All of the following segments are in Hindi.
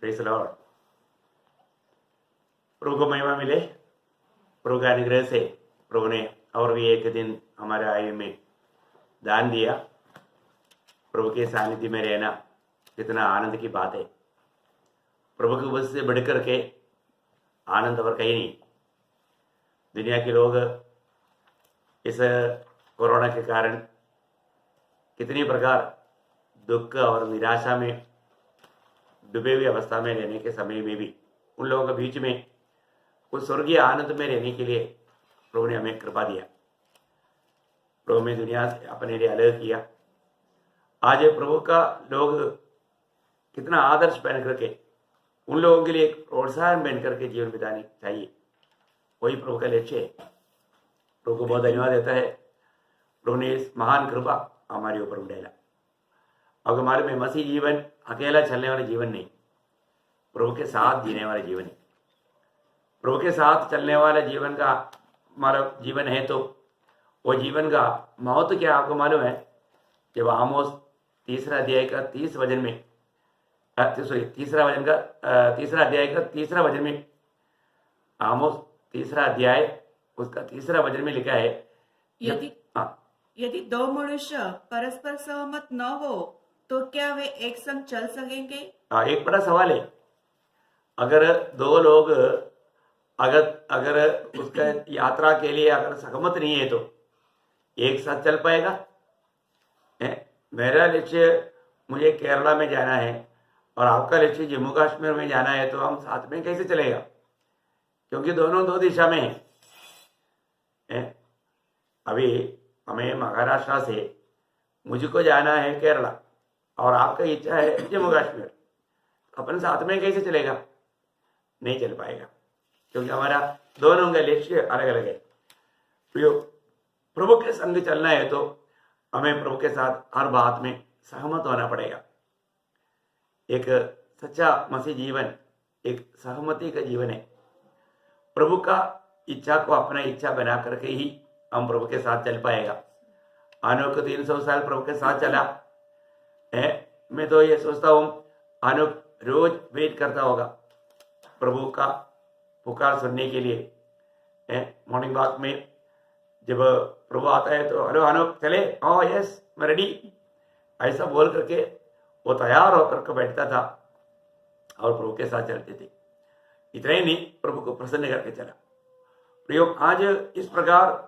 Praise Lord. प्रभु को महिमा मिले। प्रभु का अनुग्रह से प्रभु ने और भी एक दिन हमारे आयु में दान दिया। प्रभु के सानिध्य में रहना कितना आनंद की बात है। प्रभु की वजह से बढ़कर के आनंद और कहीं नहीं। दुनिया के लोग इस कोरोना के कारण कितनी प्रकार दुख और निराशा में डूबे हुई अवस्था में रहने के समय में भी उन लोगों के बीच में उस स्वर्गीय आनंद में रहने के लिए प्रभु ने हमें कृपा दिया। प्रभु ने दुनिया से अपने लिए अलग किया। आज प्रभु का लोग कितना आदर्श बन करके उन लोगों के लिए एक प्रोत्साहन बन करके जीवन बिताने चाहिए। वही प्रभु का लक्ष्य है। प्रभु को बहुत धन्यवाद देता है। प्रभु ने इस महान कृपा हमारे ऊपर डाला। अब हमारे में मसीह जीवन अकेला चलने वाला जीवन नहीं, प्रभु के साथ जीने वाला जीवन है। प्रभु के साथ चलने वाला जीवन का हमारा जीवन है तो वो जीवन का महत्व क्या आपको मालूम है? जब आमोस तीसरा अध्याय का 30 वचन में तीसरा अध्याय का तीसरा वचन में आमोस तीसरा अध्याय उसका तीसरा वचन में लिखा है, यदि दो मनुष्य परस्पर सहमत न हो तो क्या वे एक संग चल सकेंगे? एक बड़ा सवाल है। अगर दो लोग अगर उसका यात्रा के लिए अगर सहमत नहीं है तो एक साथ चल पाएगा? मेरा लक्ष्य मुझे केरला में जाना है और आपका लक्ष्य जम्मू कश्मीर में जाना है, तो हम साथ में कैसे चलेगा? क्योंकि दोनों दो दिशा में हैं। अभी हमें महाराष्ट्र से मुझको जाना है केरला और आपका इच्छा है जम्मू कश्मीर, अपन साथ में कैसे चलेगा? नहीं चल पाएगा, क्योंकि हमारा दोनों का लक्ष्य अलग अलग है। प्रभु के संग चलना है तो हमें प्रभु के साथ हर बात में सहमत होना पड़ेगा। एक सच्चा मसीह जीवन एक सहमति का जीवन है। प्रभु का इच्छा को अपना इच्छा बना करके ही हम प्रभु के साथ चल पाएगा। आनोक 300 साल प्रभु के साथ चला है। मैं तो ये सोचता हूँ आनोक रोज वेट करता होगा प्रभु का पुकार सुनने के लिए। मॉर्निंग वॉक में जब प्रभु आता है तो हेलो आनोक चले, हाँ यस मैं रेडी, ऐसा बोल करके वो तैयार होकर के बैठता था और प्रभु के साथ चलते थे। इतना ही नहीं, प्रभु को प्रसन्न करके चला। प्रयोग आज इस प्रकार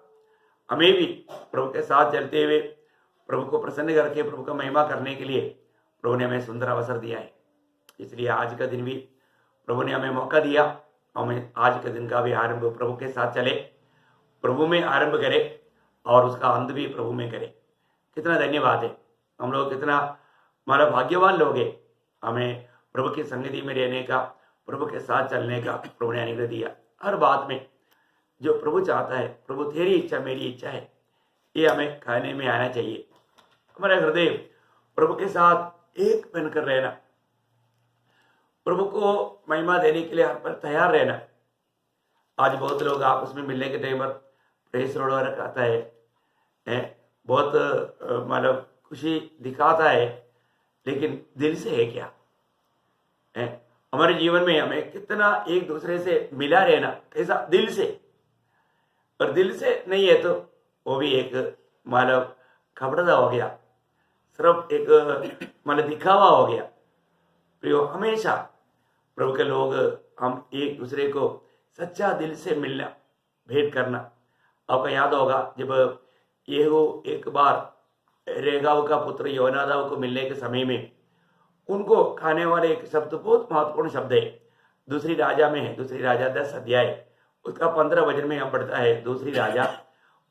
हमें भी प्रभु के साथ चलते हुए प्रभु को प्रसन्न करके प्रभु का महिमा करने के लिए प्रभु ने हमें सुंदर अवसर दिया है। इसलिए आज का दिन भी प्रभु ने हमें मौका दिया। हमें आज के दिन का भी आरंभ प्रभु के साथ चले, प्रभु में आरंभ करे और उसका अंत भी प्रभु में करे। कितना धन्यवाद है। हम लोग कितना हमारा भाग्यवान लोग हैं। हमें प्रभु की संगति में रहने का, प्रभु के साथ चलने का प्रभु ने अनुग्रह दिया। हर बात में जो प्रभु चाहता है, प्रभु तेरी इच्छा मेरी इच्छा है, ये हमें खाने में आना चाहिए। हमारा हृदय प्रभु के साथ एक बनकर रहना, प्रभु को महिमा देने के लिए हर पर तैयार रहना। आज बहुत लोग आपस में मिलने के टाइम पर प्रेस रोड रखाता है, बहुत मतलब खुशी दिखाता है, लेकिन दिल से है क्या? हमारे जीवन में हमें कितना एक दूसरे से मिला रहना, कैसा दिल से। और दिल से नहीं है तो वो भी एक मतलब खबरदा हो गया, सिर्फ एक मतलब दिखावा हो गया। प्रियो, हमेशा प्रभु के लोग हम एक दूसरे को सच्चा दिल से मिलना, भेंट करना। आपको याद होगा जब येहू एक बार रेगाव का पुत्र योनादाब को मिलने के समय में उनको खाने वाले एक शब्द बहुत महत्वपूर्ण शब्द है। दूसरी राजा में है, दूसरी राजा 10 अध्याय उसका 15 वचन में हम पढ़ता है। दूसरी राजा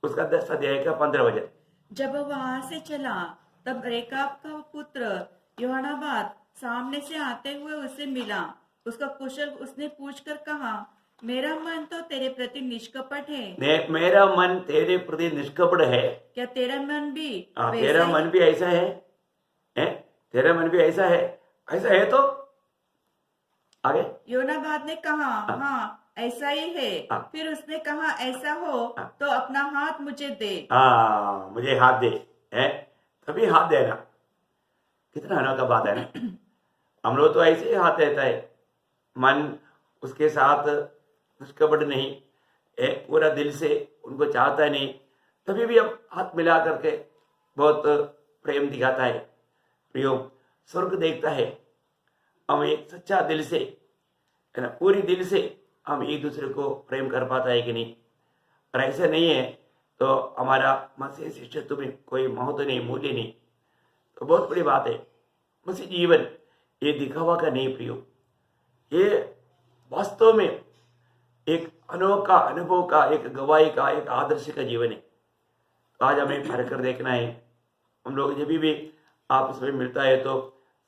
उसका 10 अध्याय का 15 वचन। जब वहां से चला तब रेकाब का पुत्र योनादाब सामने से आते हुए उसे मिला। उसका कुशल उसने पूछकर कहा, मेरा मन तो तेरे प्रति निष्कपट है। मेरा मन तेरे प्रति निष्कपट है। क्या तेरा मन भी तेरा मन भी ऐसा है? तेरा मन भी ऐसा है तो आगे योनादाब ने कहा, हाँ ऐसा ही है। फिर उसने कहा, ऐसा हो तो अपना हाथ मुझे दे। मुझे हाथ दे, तभी हाथ देना। कितना अनोखा बात है ना। हम लोग तो ऐसे ही हाथ रहता है, मन उसके साथ निष्कपट नहीं, पूरा दिल से उनको चाहता है नहीं, तभी भी हम हाथ मिला करके बहुत प्रेम दिखाता है। प्रियो, स्वर्ग देखता है हम एक सच्चा दिल से, है ना, पूरी दिल से हम एक दूसरे को प्रेम कर पाता है कि नहीं। और ऐसा नहीं है तो हमारा मसीह शिष्यत्व में कोई महत्व नहीं, मूल्य नहीं। तो बहुत बड़ी बात है। मसीह जीवन ये दिखावा का नहीं प्रियो, ये वास्तव में एक अनोखा अनुभव का, एक गवाही का, एक आदर्श का जीवन है। तो आज हमें भर कर देखना है। हम लोग जब भी आपस में मिलता है तो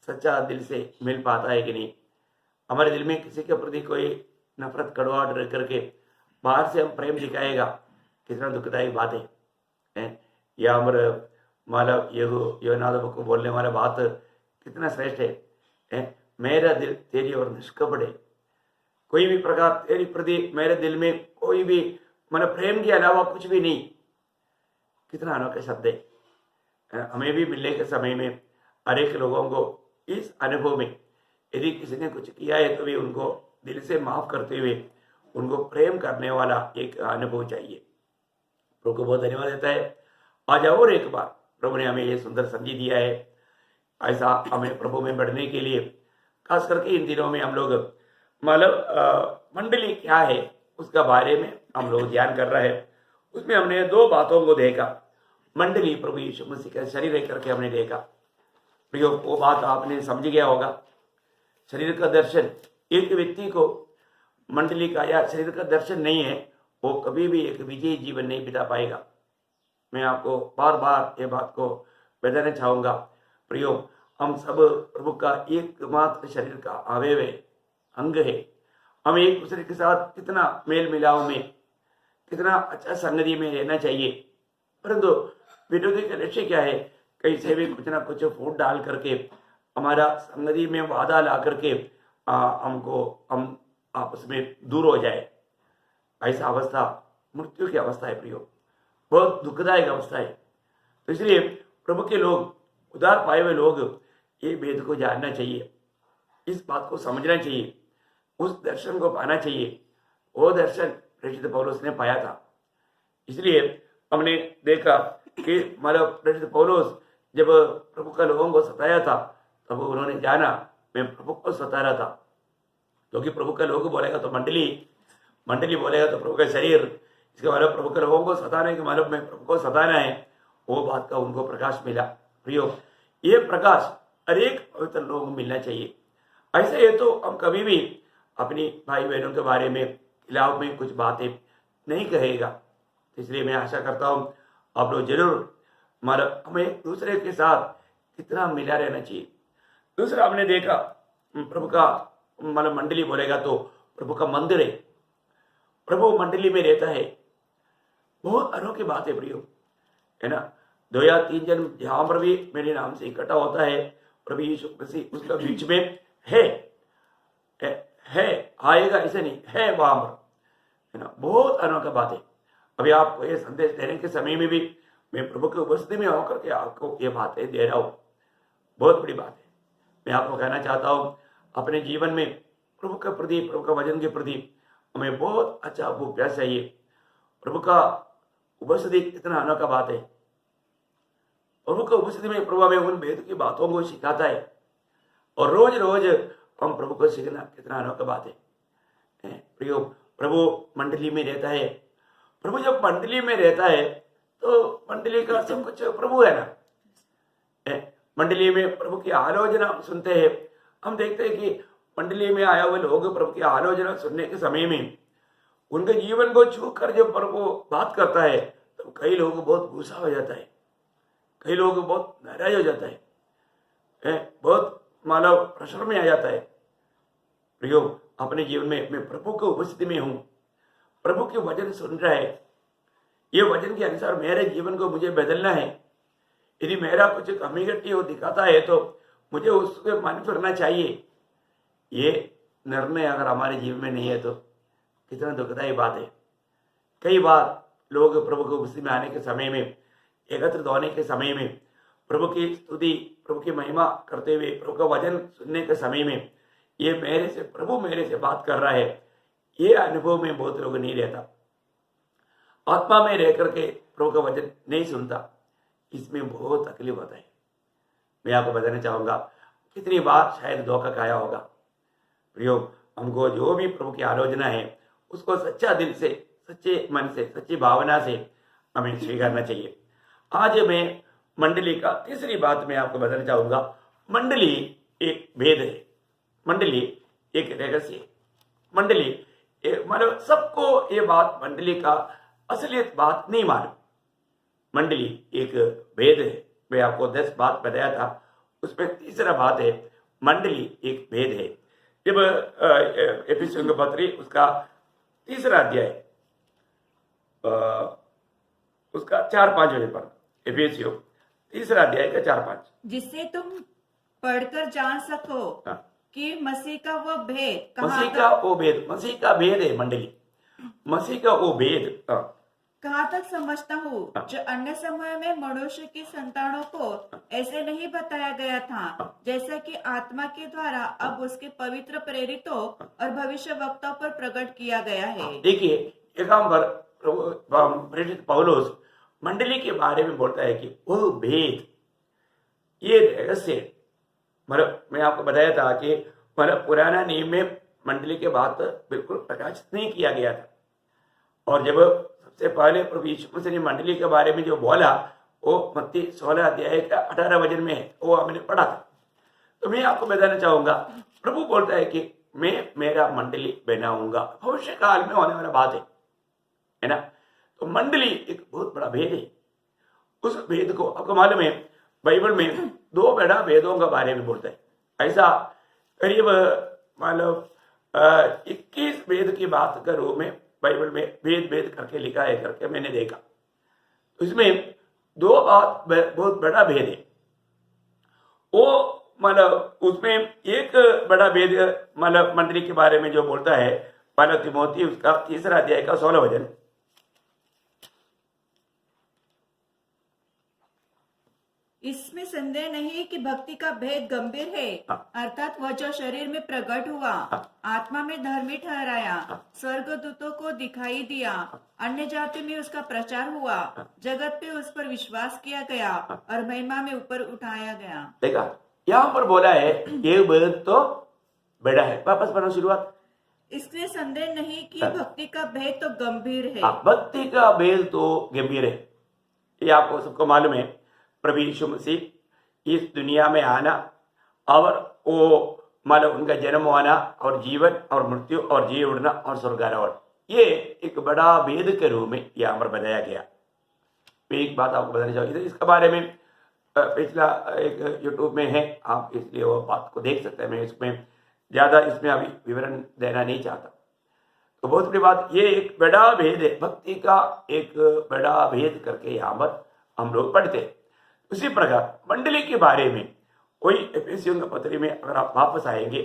सच्चा दिल से मिल पाता है कि नहीं। हमारे दिल में किसी के प्रति कोई नफरत, कड़वाहट रह करके बाहर से हम प्रेम दिखाएगा, कितना दुखदायी बात है। या हमारे माला योनाद को बोलने वाला बात कितना श्रेष्ठ है। मेरा दिल तेरी और निष्कपट है। कोई भी प्रकार तेरी प्रति मेरे दिल में कोई भी मन प्रेम के अलावा कुछ भी नहीं। कितना अनोखा शब्द है। हमें भी मिलने के समय में अनेक लोगों को इस अनुभव में, यदि किसी ने कुछ किया है तो भी उनको दिल से माफ करते हुए उनको प्रेम करने वाला एक अनुभव चाहिए। प्रभु को बहुत धन्यवाद देता है। आज और एक बार प्रभु ने हमें ये सुंदर संधि दिया है। ऐसा हमें प्रभु में बढ़ने के लिए, खास करके इन दिनों में हम लोग मतलब मंडली क्या है उसका बारे में हम लोग ध्यान कर रहे हैं। उसमें हमने दो बातों को देखा। मंडली प्रभु यीशु मसीह का शरीर है करके हमने देखा। प्रियो, वो बात आपने समझ गया होगा। शरीर का दर्शन एक व्यक्ति को मंडली का या शरीर का दर्शन नहीं है, वो कभी भी एक विजयी जीवन नहीं बिता पाएगा। मैं आपको बार बार ये बात को बताना चाहूंगा। प्रियो, हम सब प्रभु का एकमात्र शरीर का अवयव है, अंग है। हम एक दूसरे के साथ कितना मेल मिलाव में, कितना अच्छा संगति में रहना चाहिए। परंतु विरोधी का लक्ष्य क्या है? कैसे भी कुछ ना कुछ फूट डाल करके हमारा संगति में वादा ला करके हम आपस में दूर हो जाए। ऐसा अवस्था मृत्यु की अवस्था है प्रियो, बहुत दुखदायक अवस्था है। तो इसलिए प्रभु के लोग, उद्धार पाए हुए लोग, ये भेद को जानना चाहिए, इस बात को समझना चाहिए, उस दर्शन को पाना चाहिए। वो दर्शन प्रेषित पौलुस ने पाया था। इसलिए हमने देखा कि मतलब प्रेषित पौलुस जब प्रभु का लोगों को सताया था तब उन्होंने जाना मैं प्रभु को सता रहा था। क्योंकि प्रभु का लोग बोलेगा तो मंडली, मंडली बोलेगा तो प्रभु का शरीर। इसके मतलब प्रभु के लोगों को सताने के मतलब में प्रभु को सताना है। वो बात का उनको प्रकाश मिला। प्रियो, ये प्रकाश हर एक पवित्र लोगों को मिलना चाहिए। ऐसे है तो हम कभी भी अपनी भाई बहनों के बारे में खिलाफ में कुछ बातें नहीं कहेगा। इसलिए मैं आशा करता हूँ आप लोग जरूर मतलब हमें एक दूसरे के साथ कितना मिला रहना चाहिए। दूसरा हमने देखा प्रभु का मतलब मंडली बोलेगा तो प्रभु का मंदिर है। प्रभु मंडली में रहता है। बहुत अनोखी बात है प्रियो, है ना। 2 या 3 जन जहां पर भी मेरे नाम से इकट्ठा होता है, प्रभु यीशु मसीह उसका बीच में है आएगा, ऐसे नहीं है वहां पर, है ना। बहुत अनोखा बात है। अभी आपको ये संदेश देने के समय में भी मैं प्रभु की उपस्थिति में होकर के आपको ये बातें दे रहा हूँ। बहुत बड़ी बात है। मैं आपको कहना चाहता हूँ अपने जीवन में प्रभु के प्रति, प्रभु का वचन के प्रति हमें बहुत अच्छा अभ्यास चाहिए। प्रभु का उपस्थिति कितना अनोखा बात है। प्रभु का उपस्थिति में प्रभु हमें उन भेद की बातों को सिखाता है और रोज रोज हम प्रभु को सीखना कितना अनोखा बात है। प्रियो, प्रभु मंडली में रहता है। प्रभु जब मंडली में रहता है तो मंडली का सब कुछ प्रभु है ना। मंडली में प्रभु की आलोचना सुनते हैं। हम देखते हैं कि मंडली में आए हुए लोग प्रभु की आलोचना सुनने के समय में उनके जीवन को छू कर जब प्रभु बात करता है तो कई लोगों को बहुत गुस्सा हो जाता है, कई लोगों को बहुत नाराज हो जाता है, बहुत मानव प्रश्न में आ जाता है। प्रियो, अपने जीवन में मैं प्रभु की उपस्थिति में हूं, प्रभु के वचन सुन रहा है, ये वचन के अनुसार मेरे जीवन को मुझे बदलना है। यदि मेरा कुछ कमी घटी वो दिखाता है तो मुझे उसके मन फिरना चाहिए। ये निर्णय अगर हमारे जीवन में नहीं है तो कितना दुखदायी बात है। कई बार लोग प्रभु को उपस्थिति में आने के समय में, एकत्रित होने के समय में प्रभु की स्तुति, प्रभु की महिमा करते हुए, प्रभु का वचन सुनने के समय में ये प्रभु मेरे से बात कर रहा है, ये अनुभव में बहुत लोग नहीं रहता। आत्मा में रह करके प्रभु का वचन नहीं सुनता, इसमें बहुत तकलीफ होता है। मैं आपको बताना चाहूंगा, कितनी बार शायद धोखा खाया होगा। प्रियो, हमको जो भी प्रभु की आलोचना है उसको सच्चा दिल से, सच्चे मन से, सच्ची भावना से हमें स्वीकारना चाहिए। आज मैं मंडली का तीसरी बात मैं आपको बताना चाहूंगा। मंडली एक भेद है, मंडली एक रहस्य है। मंडली मतलब सबको ये बात मंडली का असलियत बात नहीं मालूम। मंडली एक भेद है। मैं आपको 10 बात बताया था, उसमें तीसरा बात है मंडली एक भेद है। जब एफिसियों के पत्री उसका तीसरा अध्याय उसका 4-5 वजह पर, एफिसियों तीसरा अध्याय का 4-5, जिससे तुम पढ़कर जान सको हाँ। कि मसीह का वो भेद मसीह का वो भेद, मसीह का भेद है मंडली, मसीह का वो भेद कहाँ तक समझता हूँ, जो अन्य समय में मनुष्य की संतानों को ऐसे नहीं बताया गया था, जैसा कि आत्मा के द्वारा अब उसके पवित्र प्रेरितों और भविष्य वक्ताओं पर प्रकट किया गया है। देखिए, यहाँ पर प्रेरित पौलुस मंडली के बारे में बोलता है कि वो भेद, ये रहस्य, मतलब मैं आपको बताया था कि मतलब पुराना नियम में मंडली के बात बिल्कुल प्रकाशित नहीं किया गया था, और जब सबसे पहले प्रभु यीशु मसीह ने मंडली के बारे में जो बोला वो मत्ती 16 अध्याय का 18 वचन में है, वो हमने पढ़ा था। तो मैं आपको बताना चाहूंगा, प्रभु बोलता है कि मैं मेरा मंडली बनाऊंगा, भविष्य काल में होने वाला बात है ना। तो मंडली एक बहुत बड़ा भेद है। उस भेद को आपको मालूम है, बाइबल में 2 बड़ा भेदों के बारे में बोलता है। ऐसा करीब मतलब 21 भेद की बात के रूप में बाइबल में भेद करके लिखा है करके मैंने देखा। तो इसमें 2 बात बहुत बड़ा भेद है। वो मतलब उसमें एक बड़ा भेद मतलब मंडली के बारे में जो बोलता है, पहला तिमोथी उसका 3 अध्याय का 16 वचन, इसमें संदेह नहीं कि भक्ति का भेद गंभीर है, अर्थात वह जो शरीर में प्रकट हुआ, आत्मा में धर्मी ठहराया, स्वर्गदूतों को दिखाई दिया, अन्य जाति में उसका प्रचार हुआ, जगत पे उस पर विश्वास किया गया और महिमा में ऊपर उठाया गया। देखा, यहाँ पर बोला है ये भेद तो बड़ा है। वापस पढ़ना शुरुआत। इसमें संदेह नहीं कि भक्ति का भेद तो गंभीर है। भक्ति का भेद तो गंभीर है। ये आपको सबको मालूम है, प्रभु यीशु मसीह इस दुनिया में आना और वो मतलब उनका जन्म होना और जीवन और मृत्यु और जी उड़ना और स्वर्गारोहण, ये एक बड़ा भेद के रूप में यहाँ पर बताया गया। मैं एक बात आपको बताना चाहूँगा, इसके बारे में पिछला एक यूट्यूब में है, आप इसलिए वो बात को देख सकते हैं। मैं इसमें ज़्यादा इसमें अभी विवरण देना नहीं चाहता। तो बहुत बड़ी बात, ये एक बड़ा भेद है, भक्ति का एक बड़ा भेद करके यहाँ पर हम लोग पढ़ते हैं। उसी प्रकार मंडली के बारे में कोई एफिसियों के पत्री में अगर आप वापस आएंगे,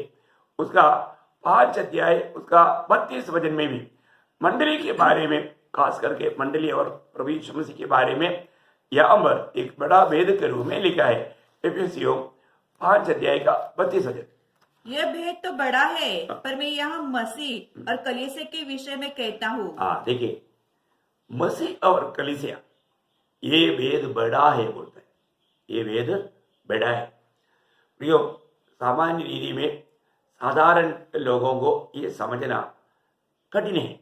उसका 5 अध्याय उसका 32 वचन में भी मंडली के बारे में, खास करके मंडली और प्रभु यीशु मसीह के बारे में यहाँ पर एक बड़ा भेद के रूप में लिखा है। एफिसियों 5 अध्याय का 32 वचन, यह भेद तो बड़ा है, पर मैं यहाँ मसीह और कलीसिया के विषय में कहता हूँ। देखिए, मसीह और कलीसिया, ये भेद बड़ा है बोलता है, ये भेद बड़ा है। प्रियो, सामान्य रीति में साधारण लोगों को ये समझना कठिन है।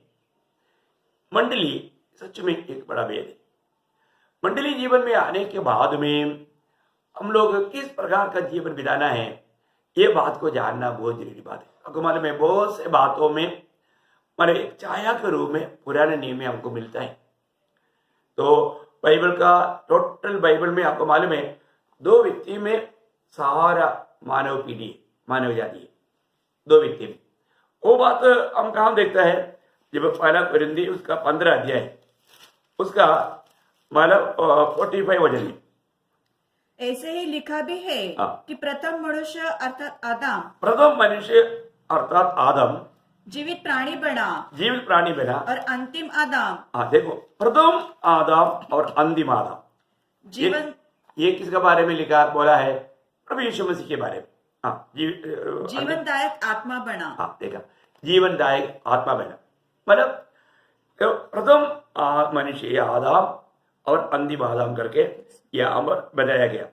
मंडली सच में एक बड़ा भेद है। मंडली जीवन में आने के बाद में हम लोग किस प्रकार का जीवन बिताना है, ये बात को जानना बहुत जरूरी बात है। आपको मालूम है, बहुत से बातों में मतलब एक छाया के रूप में पुराने नियम में हमको मिलता है। तो बाइबल का टोटल बाइबल में आपको मालूम है 2 व्यक्ति में सारा मानव पीढ़ी, मानव जाति है, 2 व्यक्ति में। वो बात हम कहाँ देखता है, जब पहला कुरिन्थी उसका 15 अध्याय उसका मतलब 45 वचन में ऐसे ही लिखा भी है कि प्रथम मनुष्य अर्थात आदम जीवित प्राणी बना और अंतिम आदम, देखो, प्रथम आदम और अंतिम आदम, ये किसके बारे में लिखा बोला है? प्रभु यीशु मसीह के बारे में। हाँ, जीवनदायक आत्मा बना। हाँ, देखा, जीवनदायक आत्मा बना मतलब तो प्रथम मनुष्य आदाम और अंतिम आदाम करके यहाँ पर बताया गया।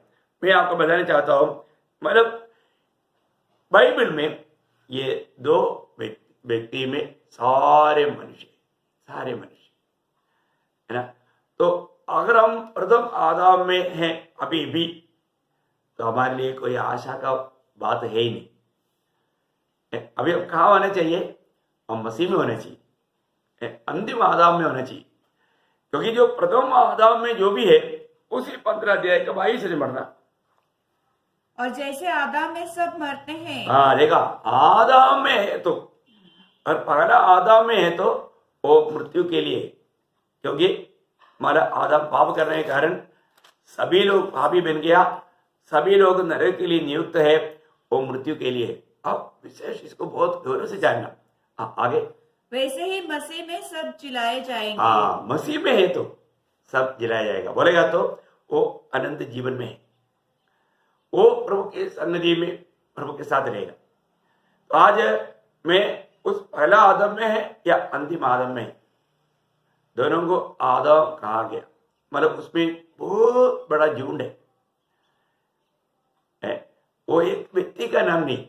मैं आपको बताना चाहता हूँ मतलब बाइबल में ये दो व्यक्ति में सारे मनुष्य है ना। तो अगर हम प्रथम आदाम में हैं अभी भी, तो हमारे लिए कोई आशा का बात है ही नहीं। अभी हम कहाँ होना चाहिए? हम मसीह में होना चाहिए, अंतिम आदाम में होना चाहिए। क्योंकि जो प्रथम आदाम में जो भी है उसी 15 अध्याय का 22 से मरना। और जैसे आदाम में सब मरते हैं। हाँ, देखा, आदाम में है तो, और पहला आदाम में है तो वो मृत्यु के लिए, क्योंकि हमारा आदम पाप करने के कारण सभी लोग पापी बन गया, सभी लोग नरक के लिए नियुक्त है, वो मृत्यु के लिए। अब विशेष इसको बहुत गौरव से जानना। आगे वैसे ही मसीह में सब जिलाए जाएंगे। हाँ, मसीह में है तो सब जिलाया जाएगा बोलेगा तो वो अनंत जीवन में है, वो प्रभु के सन्निधि में प्रभु के साथ रहेगा। तो आज मैं उस पहला आदम में है या अंतिम आदम में है? दोनों को आदम कहा गया, मतलब उसमें बहुत बड़ा झुंड है। वो एक व्यक्ति का नाम नहीं।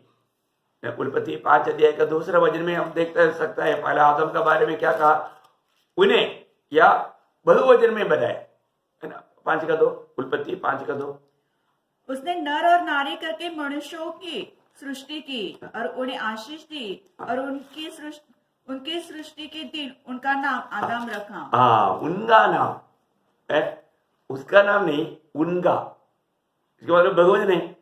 उत्पत्ति 5 अध्याय का 2 वचन में हम देख सकता है पहला आदम के बारे में क्या कहा, उन्हें या बहुवचन में बताया है ना। 5:2, उत्पत्ति 5:2। उसने नर और नारी करके मनुष्यों की सृष्टि की और उन्हें आशीष दी और उनकी सृष्टि के दिन उनका नाम आदम रखा। हाँ, उनका नाम है, उसका नाम नहीं, उनका। इसके मतलब बहुवचन है।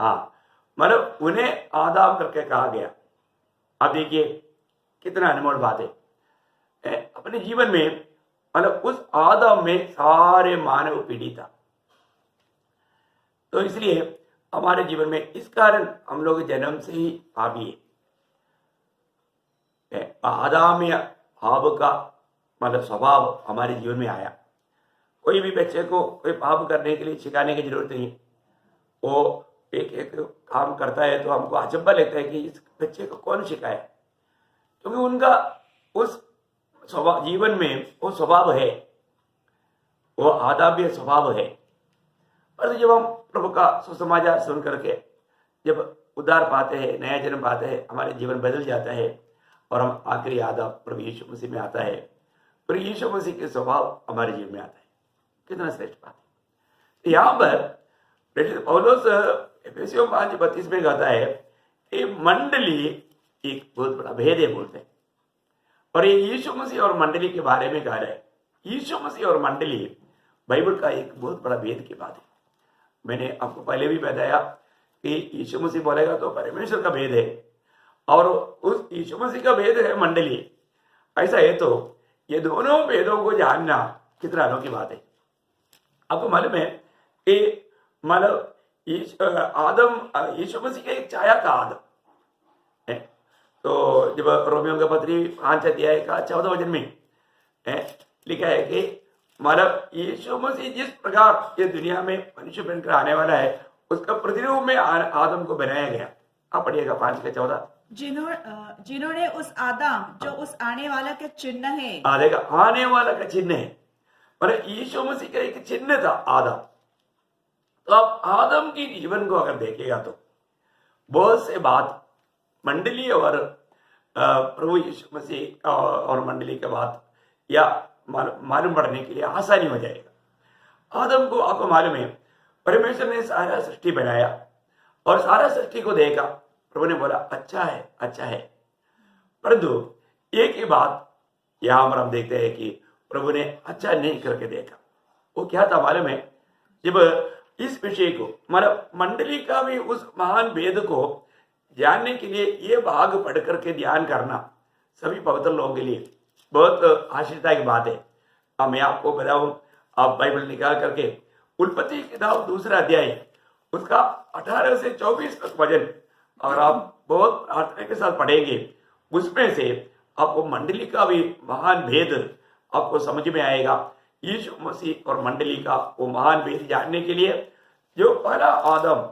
हाँ, मतलब उन्हें आदम करके कहा गया। अब देखिए कितना अनमोल बात है। अपने जीवन में मतलब उस आदम में सारे मानव पीढ़ी था। तो इसलिए हमारे जीवन में इस कारण हम लोग जन्म से ही पापी है। आदम या हव्वा का मतलब स्वभाव हमारे जीवन में आया। कोई भी बच्चे को कोई पाप करने के लिए सिखाने की जरूरत नहीं। वो एक एक काम करता है तो हमको अचंभा लगता है कि इस बच्चे को कौन सिखाया, क्योंकि उनका उस स्वभाव जीवन में वो स्वभाव है, वो आदाब्य स्वभाव है। पर जब हम प्रभु का सुसमाचार सुन करके जब उद्धार पाते हैं, नया जन्म पाते हैं, हमारे जीवन बदल जाता है और हम आखिरी आदम प्रभु यीशु मसीह में आता है, प्रभु यीशु मसीह के स्वभाव हमारे जीवन में आता है। कितना श्रेष्ठ बात है। यहाँ पर पौलुस एफेसियों 5:32 में कहता है कि मंडली एक बहुत बड़ा भेद है बोलते हैं, और ये यीशु मसीह और मंडली के बारे में कह रहा है। यीशु मसीह और मंडली बाइबल का एक बहुत बड़ा भेद की बात है। मैंने आपको पहले भी बताया कि यीशु मसीह बोलेगा तो परमेश्वर का भेद है, और उस यीशु मसीह का भेद है मंडली। ऐसा है तो ये दोनों भेदों को जानना कितना अनोखी बात है। आपको मालूम है कि मतलब आदम यीशु मसीह का एक छाया का आदम है। तो जब रोमियो का पत्री 5 अध्याय का 14 वचन में लिखा है कि मतलब यीशु मसीह जिस प्रकार ये दुनिया में मनुष्य बनकर आने वाला है उसका प्रतिरूप में आदम को बनाया गया। आप पढ़िएगा 5:14। जिन्होंने उस आदम जो उस आने वाला का चिन्ह है। देखा, आने वाला का चिन्ह है, पर यीशु मसीह का एक चिन्ह था आदम। तो आप आदम की जीवन को अगर देखेगा तो बहुत से बात मंडली और प्रभु यीशु मसीह और मंडली के बात या मालूम पड़ने के लिए आसानी हो जाएगा। आदम को आपको मालूम है परमेश्वर ने सारा सृष्टि बनाया और सारा सृष्टि को देखा, प्रभु ने बोला अच्छा है, अच्छा है। परंतु एक ही बात यहां पर हम देखते हैं कि प्रभु ने अच्छा नहीं करके देखा। वो क्या था मालूम है? जब इस विषय को मतलब मंडली का भी उस महान भेद को जानने के लिए ये भाग पढ़ करके ध्यान करना सभी पवित्र लोगों के लिए बहुत आश्चर्य की बात है। अब मैं आपको बताऊं, आप बाइबल निकाल करके उत्पत्ति किताब 2 अध्याय उसका 18 से 24 तक वचन अगर आप बहुत प्रार्थना के साथ पढ़ेंगे, उसमें से आपको मंडली का भी महान भेद आपको समझ में आएगा। यीशु मसीह और मंडली का वो महान भेद जानने के लिए जो पहला आदम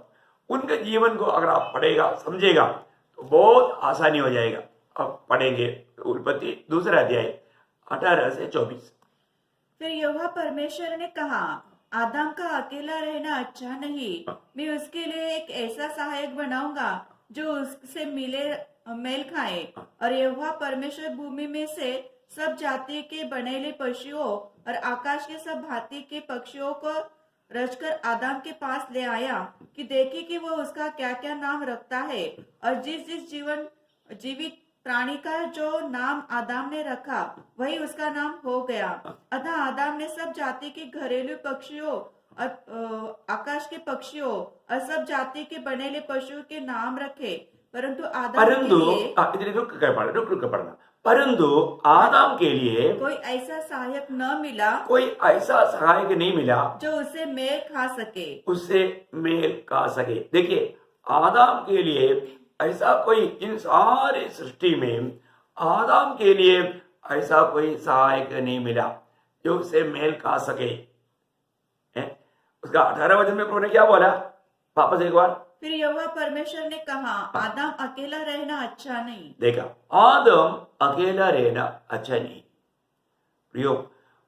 उनके जीवन को अगर आप पढ़ेगा समझेगा तो बहुत आसानी हो जाएगा। अब पढ़ेंगे उत्पत्ति 2 अध्याय 18 से 24। फिर यहोवा परमेश्वर ने कहा, आदम का अकेला रहना अच्छा नहीं, मैं उसके लिए एक ऐसा सहायक बनाऊंगा जो उससे मेल खाए। और यहोवा परमेश्वर भूमि में से सब जाति के बनेले पशुओं और आकाश के सब भांति के पक्षियों को रचकर आदम के पास ले आया कि देखे कि वह उसका क्या क्या नाम रखता है। और जिस जिस जीवित प्राणी का जो नाम आदम ने रखा वही उसका नाम हो गया। अतः आदम ने सब जाति के घरेलू पक्षियों और आकाश के पक्षियों और सब जाति के बनेले पशुओं के नाम रखे, परंतु आदम के लिए रुक कर पढ़ना। परंतु आदम के लिए कोई ऐसा सहायक न मिला, कोई ऐसा सहायक नहीं मिला जो उसे मेल खा सके, उससे मेल खा सके। देखिए, आदम के लिए ऐसा कोई, इन सारी सृष्टि में आदम के लिए ऐसा कोई सहायक नहीं मिला जो उससे मेल खा सके। उसका 18 वचन में प्रभु ने क्या बोला, वापस एक बार। फिर यहोवा परमेश्वर ने कहा, आदम अकेला रहना अच्छा नहीं। देखा, आदम अकेला रहना अच्छा नहीं। प्रियो,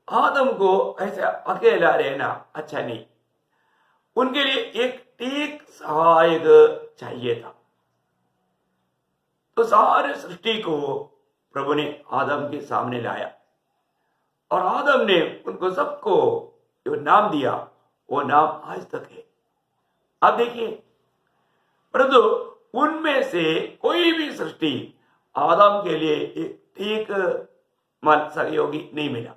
आदम को ऐसा अकेला रहना अच्छा नहीं। उनके लिए एक ठीक सहायक चाहिए था। तो सारे सृष्टि को प्रभु ने आदम के सामने लाया और आदम ने उनको सबको जो नाम दिया वो नाम आज तक है। अब देखिए, परंतु उनमें से कोई भी सृष्टि आदम के लिए एक ठीक सहयोगी नहीं मिला,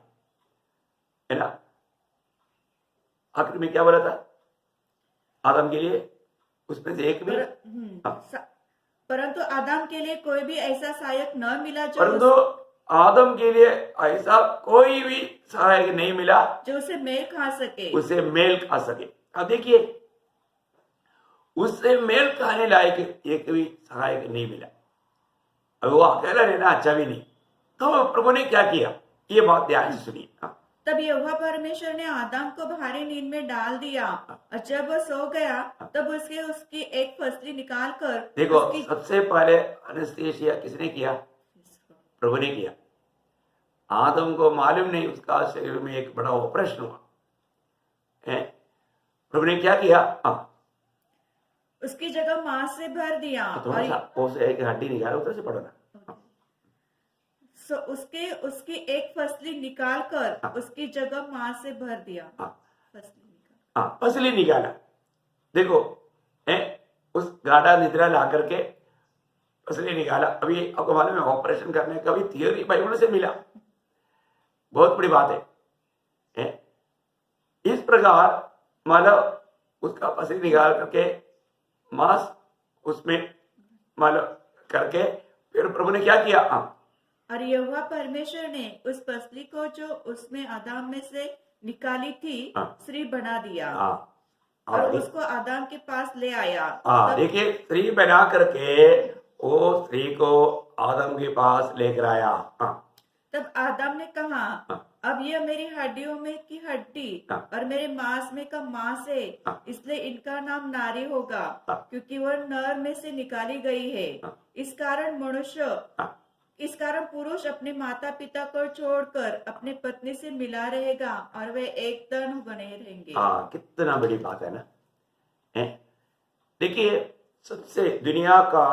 है ना। आखिर में क्या बोला था आदम के लिए, उसमें से एक भी परंतु आदम के लिए कोई भी ऐसा सहायक न मिला परंतु आदम के लिए ऐसा कोई भी सहायक नहीं मिला जो उसे मेल खा सके, उसे मेल खा सके। अब देखिए, उससे मेल खाने लायक एक भी सहायक नहीं मिला। अब वो अकेला रहना अच्छा भी नहीं। तो प्रभु ने क्या किया, ये बात ध्यान से सुनिए। तब यहोवा परमेश्वर ने आदम को भारी नींद में डाल दिया और जब वह सो गया तब उसकी एक फसली निकाल कर देखो, सबसे पहले एनेस्थीसिया किसने किया, प्रभु ने किया। आदम को मालूम नहीं, उसका शरीर में एक बड़ा ऑपरेशन हुआ है। प्रभु ने क्या किया, उसकी जगह मांस से भर दिया। थोड़ा सा एक हड्डी निकाला, उधर से पढ़ो ना। उसकी एक फसली निकाल कर उसकी जगह मांस से भर दिया। फसली निकाला। देखो, उस गाढ़ा निद्रा ला करके फसली निकाला। अभी आपको मालूम है, ऑपरेशन करने का भी थियोरी बाइबल से मिला। बहुत बड़ी बात है। इस प्रकार मतलब उसका फसली निकाल करके मांस उसमें मतलब करके फिर प्रभु ने क्या किया, और यहोवा परमेश्वर ने उस फसली को जो उसमें आदम में से निकाली थी स्त्री बना दिया और उसको आदम के पास ले आया। देखिए, स्त्री बना करके वो स्त्री को आदम के पास लेकर आया। तब आदम ने कहा, अब यह मेरी हड्डियों में की हड्डी और मेरे मांस में का मांस है, इसलिए इनका नाम नारी होगा, क्योंकि वह नर में से निकाली गई है। इस कारण पुरुष अपने माता पिता को छोड़कर अपने पत्नी से मिला रहेगा और वे एक तन बने रहेंगे। कितना बड़ी बात है ना। देखिए, सबसे दुनिया का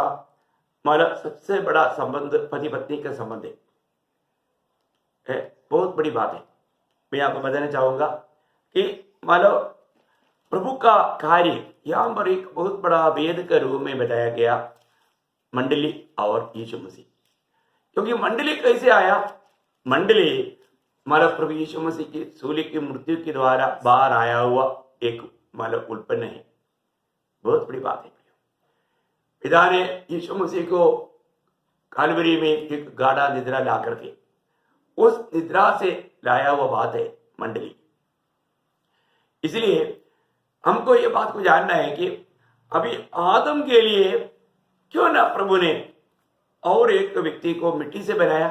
मतलब सबसे बड़ा संबंध पति पत्नी का संबंध है। बहुत बड़ी बात है। मैं आपको बताना चाहूंगा कि मानो प्रभु का कार्य यहाँ पर एक बहुत बड़ा वेद के रूप में बताया गया, मंडली और यीशु मसीह। क्योंकि मंडली कैसे आया, मंडली हमारा प्रभु यीशु मसीह की सूली की मृत्यु के द्वारा बाहर आया हुआ एक मतलब उत्पन्न है। बहुत बड़ी बात है। पिता ने यीशु मसीह को कालवरी में एक गाढ़ा निद्रा ला करके उस निद्रा से लाया हुआ बात है मंडली। इसलिए हमको ये बात को जानना है कि अभी आदम के लिए क्यों ना प्रभु ने और एक व्यक्ति को मिट्टी से बनाया।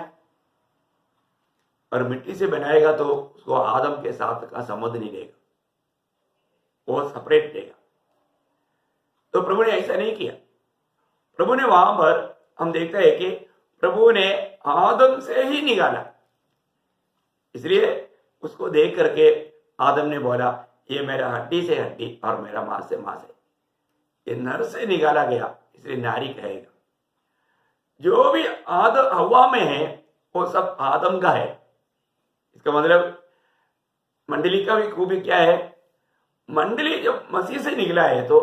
और मिट्टी से बनाएगा तो उसको आदम के साथ का संबंध नहीं रहेगा, वो सेपरेट रहेगा। तो प्रभु ने ऐसा नहीं किया। प्रभु ने वहां पर हम देखते हैं कि प्रभु ने आदम से ही निकाला, इसलिए उसको देख करके आदम ने बोला ये मेरा हड्डी से हड्डी और मेरा मांस से मांस है, ये नर से निकाला गया इसलिए नारी कहेगा। जो भी आदम हवा में है वो सब आदम का है। इसका मतलब मंडली का भी खूबी क्या है, मंडली जब मसीह से निकला है तो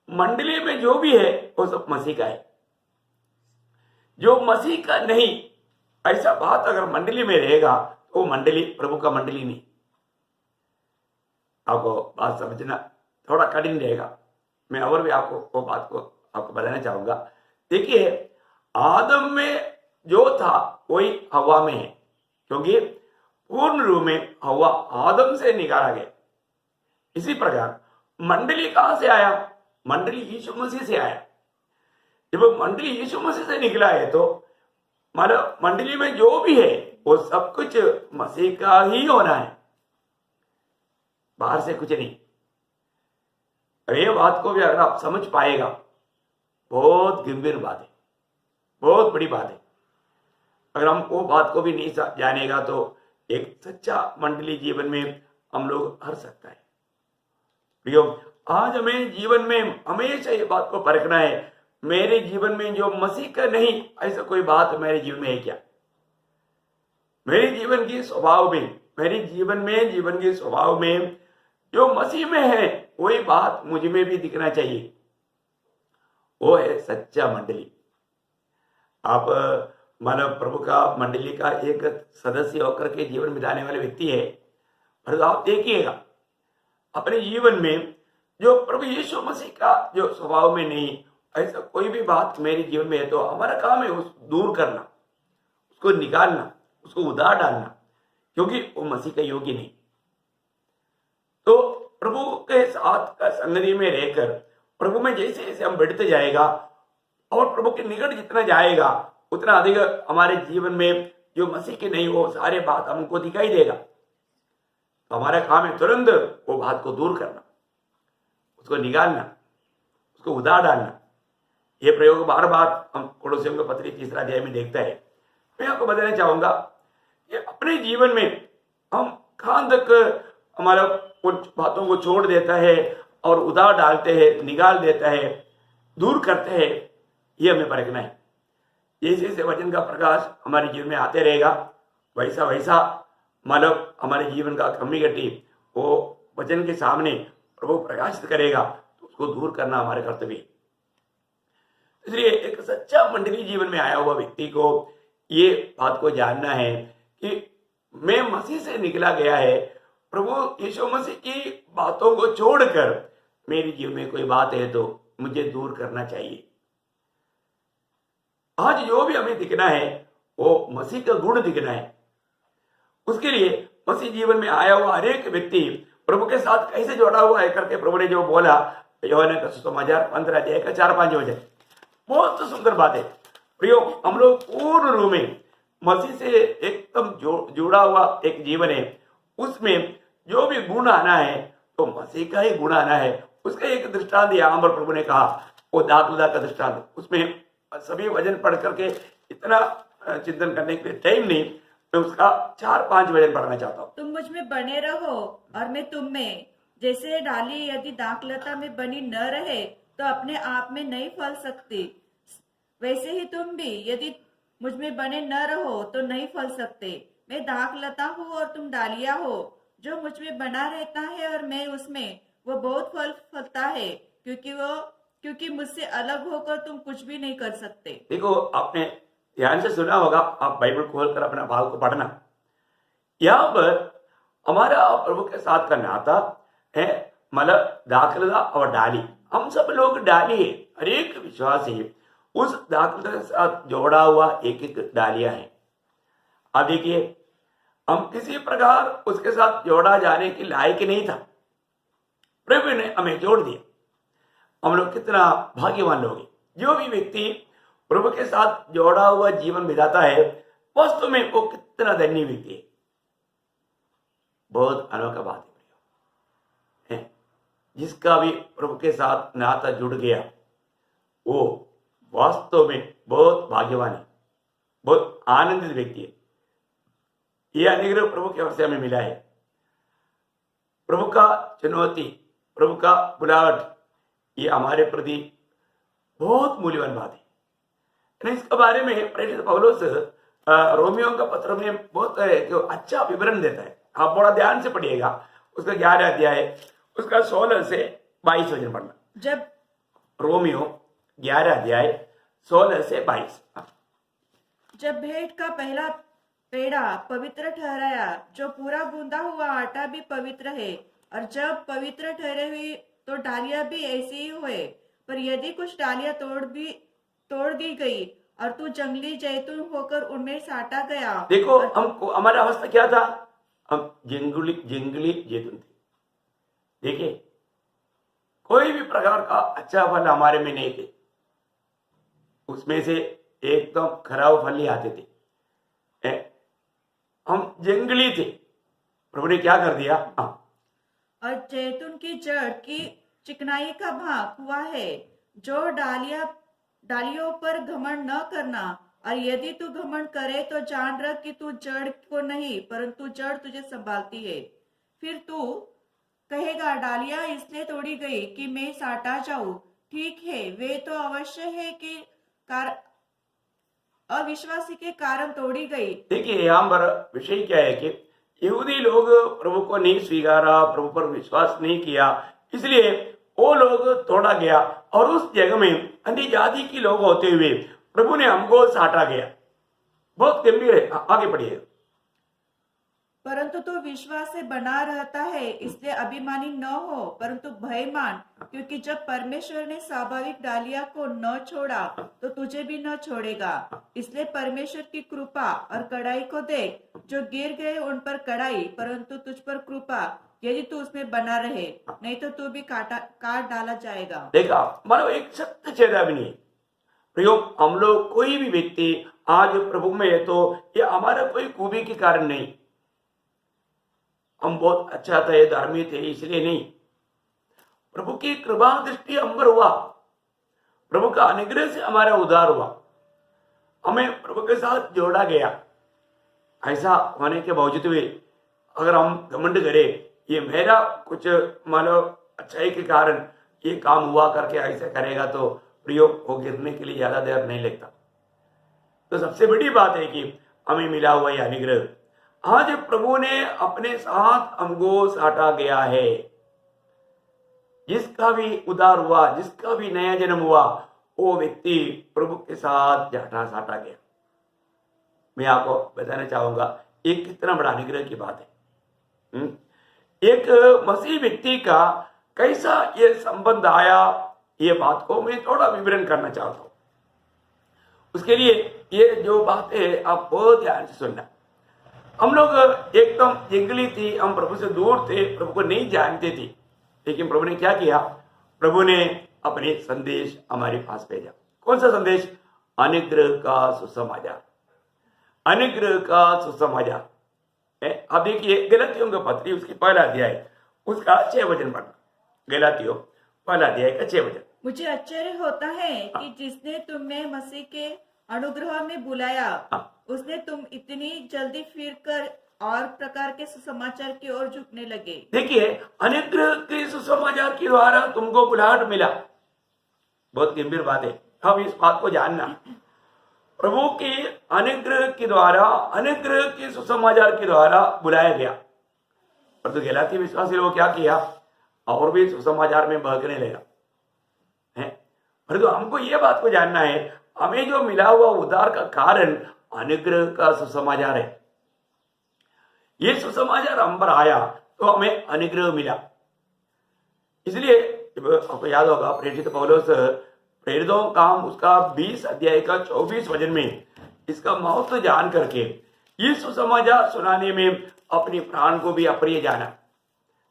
मंडली में जो भी है वो सब मसीह का है। जो मसीह का नहीं, ऐसा बात अगर मंडली में रहेगा तो मंडली प्रभु का मंडली नहीं। आपको बात समझना थोड़ा कठिन रहेगा, मैं और भी आपको वो बात को आपको बताना चाहूंगा। देखिए आदम में जो था वही हवा में है, क्योंकि पूर्ण रूप में हवा आदम से निकाला गया। इसी प्रकार मंडली कहां से आया, मंडली यीशु मसीह से आया। जब मंडली यीशु मसीह से निकला है तो मतलब मंडली में जो भी है वो सब कुछ मसीह का ही होना है, बाहर से कुछ नहीं। और ये बात को भी अगर आप समझ पाएगा, बहुत गंभीर बात है, बहुत बड़ी बात है। अगर हम वो बात को भी नहीं जानेगा तो एक सच्चा मंडली जीवन में हम लोग हर सकता है। प्रियो, आज हमें जीवन में हमेशा ये बात को परखना है, मेरे जीवन में जो मसीह का नहीं ऐसा कोई बात मेरे जीवन में है क्या। मेरे जीवन की स्वभाव में, मेरे जीवन के स्वभाव में जो मसीह में है वही बात मुझ में भी दिखना चाहिए। वो है सच्चा मंडली। आप मानव प्रभु का मंडली का एक सदस्य होकर के जीवन बिताने वाले व्यक्ति है, और आप देखिएगा अपने जीवन में जो प्रभु यीशु मसीह का जो स्वभाव में नहीं, ऐसा कोई भी बात मेरे जीवन में है तो हमारा काम है उस दूर करना, उसको निकालना, उसको उधार डालना, क्योंकि वो मसीह का योग्य नहीं। तो प्रभु के साथ का संगति में रहकर प्रभु में जैसे जैसे हम बढ़ते जाएगा और प्रभु के निकट जितना जाएगा उतना अधिक हमारे जीवन में जो मसीह के नहीं वो सारे बात हमको दिखाई देगा। तो हमारा काम है तुरंत वो बात को दूर करना, उसको निकालना, उसको उधार डालना। ये प्रयोग बार बार हम कोलोसियों के पत्री 3 अध्याय में देखता है। मैं आपको बताना चाहूंगा कि अपने जीवन में हम कहां तक हमारा कुछ बातों को छोड़ देता है और उधार डालते हैं, निकाल देता है, दूर करते हैं, ये हमें परखना है। जैसे जैसे वचन का प्रकाश हमारे जीवन में आते रहेगा वैसा वैसा मानव हमारे जीवन का कमी घटी वो वचन के सामने प्रभु प्रकाशित करेगा, तो उसको दूर करना हमारे कर्तव्य है। इसलिए एक सच्चा मंडली जीवन में आया हुआ व्यक्ति को ये बात को जानना है कि मैं मसीह से निकला गया है, प्रभु यीशु मसीह की बातों को छोड़कर मेरे जीवन में कोई बात है तो मुझे दूर करना चाहिए। आज जो भी हमें दिखना है वो मसीह का गुण दिखना है। उसके लिए मसीह जीवन में आया हुआ हर एक व्यक्ति प्रभु के साथ कैसे जोड़ा हुआ है करके प्रभु ने जो बोला यूहन्ना का सुसमाचार 15 अध्याय का 4-5 वचन, बहुत सुंदर बात है। प्रियो, हम लोग पूर्ण रूप में मसीह से एकदम जुड़ा हुआ एक जीवन है, उसमें जो भी गुण आना है तो मसीह का ही गुण आना है। उसका एक दृष्टांत यहाँ पर प्रभु ने कहा, वो दाखलता का दृष्टांत। उसमें सभी वचन पढ़ करके इतना चिंतन करने के लिए टाइम नहीं, मैं उसका 4-5 वचन पढ़ना चाहता हूँ। तुम मुझ में बने रहो और मैं तुम में। जैसे डाली यदि दाखलता में बनी न रहे तो अपने आप में नहीं फल सकती, वैसे ही तुम भी यदि मुझ में बने न रहो तो नहीं फल सकते। मैं दाखलता हूँ और तुम डालियां हो। जो मुझ में बना रहता है और मैं उसमें, वो बहुत फल फलता है, क्योंकि मुझसे अलग होकर तुम कुछ भी नहीं कर सकते। देखो, आपने ध्यान से सुना होगा, आप बाइबल खोलकर अपना भाव को पढ़ना। यहाँ पर हमारा प्रभु के साथ का नाता है, मतलब दाखलता और डाली। हम सब लोग डाली है, हर एक विश्वासी उस दाखलता के साथ जोड़ा हुआ एक एक डालियां है। अब देखिए, हम किसी प्रकार उसके साथ जोड़ा जाने के लायक नहीं था, प्रभु ने हमें जोड़ दिया। हम लोग कितना भाग्यवान लोग हैं। जो भी व्यक्ति प्रभु के साथ जोड़ा हुआ जीवन बिताता है, वास्तव में वो कितना धन्य व्यक्ति है। बहुत अनोखा बात है। जिसका भी प्रभु के साथ नाता जुड़ गया वो वास्तव में बहुत भाग्यवान है, बहुत आनंदित व्यक्ति है। यह अनुग्रह प्रभु की ओर से हमें मिला है। प्रभु का चुनौती, प्रभु का बुलाहट, ये हमारे प्रति बहुत मूल्यवान बात है। इसके बारे में प्रेरित पौलुस रोमियो का पत्र में बहुत अच्छा विवरण देता है। आप बड़ा ध्यान से पढ़िएगा। उसका 11 अध्याय, उसका 16 से 22 वचन पढ़ना। जब रोमियो 11 अध्याय 16 से 22। जब भेंट का पहला पेड़ा पवित्र ठहराया, जो पूरा गूंदा हुआ आटा भी पवित्र है, और जब पवित्र ठहरे हुई तो डालियां भी ऐसी ही हुए। पर यदि कुछ डालियां तोड़ दी गई और तू जंगली जैतून होकर उनमें साटा गया। देखो हमको हमारा अवस्था क्या था, हम जंगली जैतून थे। देखिए कोई भी प्रकार का अच्छा फल हमारे में नहीं थे, उसमें से एकदम खराब फल ही आते थे। हम जंगली थे। प्रभु ने क्या कर दिया, और जैतून की जड़ की चिकनाई का भाग हुआ है, जो डालियों पर घमंड न करना, और यदि तू घमंड करे तो जान रख कि तू जड़ को नहीं परंतु जड़ तुझे संभालती है। फिर तू कहेगा, डालियां इसलिए तोड़ी गई कि मैं साटा जाऊं। ठीक है, वे तो अवश्य है कि अविश्वासी के कारण तोड़ी गई। देखिए यहाँ पर विषय क्या है कि यहूदी लोग प्रभु को नहीं स्वीकारा, प्रभु पर विश्वास नहीं किया, इसलिए वो लोग तोड़ा गया, और उस जगह में अन्य जाति के लोग होते हुए प्रभु ने हमको साटा गया। बहुत गंभीर है। आगे पढ़िए। परंतु तू विश्वास से बना रहता है, इसलिए अभिमानी न हो परंतु भय मान, क्योंकि जब परमेश्वर ने स्वाभाविक डालिया को न छोड़ा तो तुझे भी न छोड़ेगा। इसलिए परमेश्वर की कृपा और कड़ाई को देख, जो गिर गए उन पर कड़ाई परंतु तुझ पर कृपा, यदि तू उसमें बना रहे, नहीं तो तू भी काट डाला जाएगा। देखा, मानो एक सत्य चेतावनी है। प्रयोग हम लोग कोई भी व्यक्ति आज प्रभु में है तो ये हमारा कोई खूबी के कारण नहीं, हम बहुत अच्छा थे, धार्मिक थे, इसलिए नहीं। प्रभु की कृपा दृष्टि हम पर हुआ, प्रभु का अनुग्रह से हमारा उद्धार हुआ, हमें प्रभु के साथ जोड़ा गया। ऐसा होने के बावजूद भी अगर हम घमंड करें, ये मेरा कुछ मानो अच्छाई के कारण ये काम हुआ करके ऐसा करेगा, तो प्रयोग को गिरने के लिए ज्यादा देर नहीं लगता। तो सबसे बड़ी बात है कि हमें मिला हुआ यह अनुग्रह, आज प्रभु ने अपने साथ हमको साटा गया है। जिसका भी उद्धार हुआ, जिसका भी नया जन्म हुआ, वो व्यक्ति प्रभु के साथ साटा गया। मैं आपको बताना चाहूंगा ये कितना बड़ा अनुग्रह की बात है। एक मसीह व्यक्ति का कैसा ये संबंध आया, ये बात को मैं थोड़ा विवरण करना चाहता हूं। उसके लिए ये जो बात है आप बहुत ध्यान से सुनना। हम लोग एकदम जंगली थी, हम प्रभु से दूर थे, प्रभु को नहीं जानते थे, लेकिन प्रभु ने क्या किया, प्रभु ने अपने संदेश हमारे पास भेजा। कौन सा संदेश? अनुग्रह का सुसमाचार। अनुग्रह का सुसमाचार। अब देखिए गलातियों का पत्री, उसकी पहला अध्याय, उसका 6 वचन पढ़ना। गलातियों पहला अध्याय का 6 वचन। मुझे आश्चर्य होता है कि जिसने तुम्हें मसीह के अनुग्रह में बुलाया, उसने तुम इतनी जल्दी फिर कर और प्रकार के सुसमाचार की ओर झुकने लगे। देखिए अनुग्रह के सुसमाचार के द्वारा तुमको बुलाहट मिला। बहुत गंभीर बात है, हम इस बात को जानना। प्रभु के अनुग्रह के द्वारा, अनुग्रह के सुसमाचार के द्वारा बुलाया गया। पर तो गलाती विश्वासी लोग क्या किया, और भी सुसमाचार में बहकने लगा है। पर तो हमको ये बात को जानना है, हमें जो मिला हुआ उद्धार का कारण अनुग्रह का सुसमाचार है। ये सुसमाचार हम पर आया तो हमें अनुग्रह मिला। इसलिए आपको याद होगा प्रेरित पौलुस प्रेरितों काम उसका 20 अध्याय का 24 वचन में इसका महत्व जान करके ये सुसमाचार सुनाने में अपनी प्राण को भी अप्रिय जाना।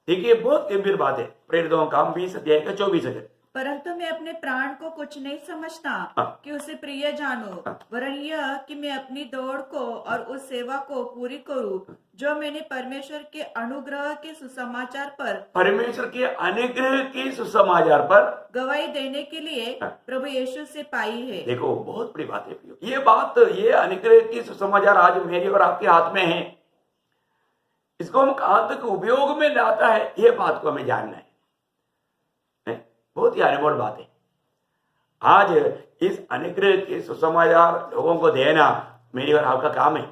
देखिए बहुत गंभीर बात है। प्रेरितों काम 20 अध्याय का 24 वचन। परंतु मैं अपने प्राण को कुछ नहीं समझता हाँ। कि उसे प्रिय जानूं, वरन यह कि मैं अपनी दौड़ को और उस सेवा को पूरी करूं जो मैंने परमेश्वर के अनुग्रह के सुसमाचार पर परमेश्वर के अनुग्रह के सुसमाचार पर गवाही देने के लिए हाँ। प्रभु यीशु से पाई है। देखो, बहुत बड़ी बात है प्रियो। ये अनुग्रह की सुसमाचार आज मेरे और आपके हाथ में है। इसको हम कहां तक उपयोग में लाता है, ये बात को हमें जानना है। बहुत ही अनमोल बात है। आज इस अनुग्रह के सुसमाचार लोगों को देना मेरी और आपका काम है।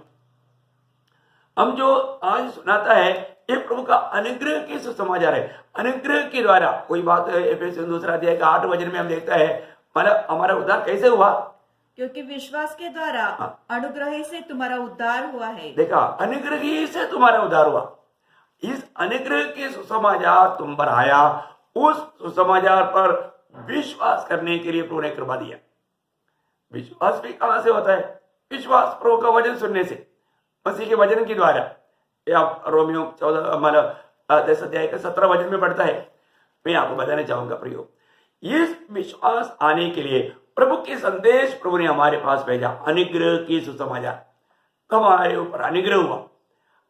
हम जो आज सुनाता है ये प्रभु का अनुग्रह के सुसमाचार है। अनुग्रह के द्वारा कोई बात एफेसियन 2 अध्याय का 8 वचन में हम देखता है, मतलब हमारा उद्धार कैसे हुआ? क्योंकि विश्वास के द्वारा अनुग्रह से तुम्हारा उद्धार हुआ है। देखा, अनुग्रह ही से तुम्हारा उद्धार हुआ। इस अनुग्रह के सुसमाचार तुम पर आया, उस सुसमाचार पर विश्वास करने के लिए प्रभु ने कृपा दिया। विश्वास भी कहां से होता है? विश्वास प्रभु का वचन सुनने से, मसीह के वचन के द्वारा। आप रोमियो 14 अध्याय का 17 वचन में पढ़ता है। मैं आपको बताना चाहूंगा प्रियो, इस विश्वास आने के लिए प्रभु के संदेश प्रभु ने हमारे पास भेजा, अनुग्रह की सुसमाचार। हमारे ऊपर अनुग्रह हुआ,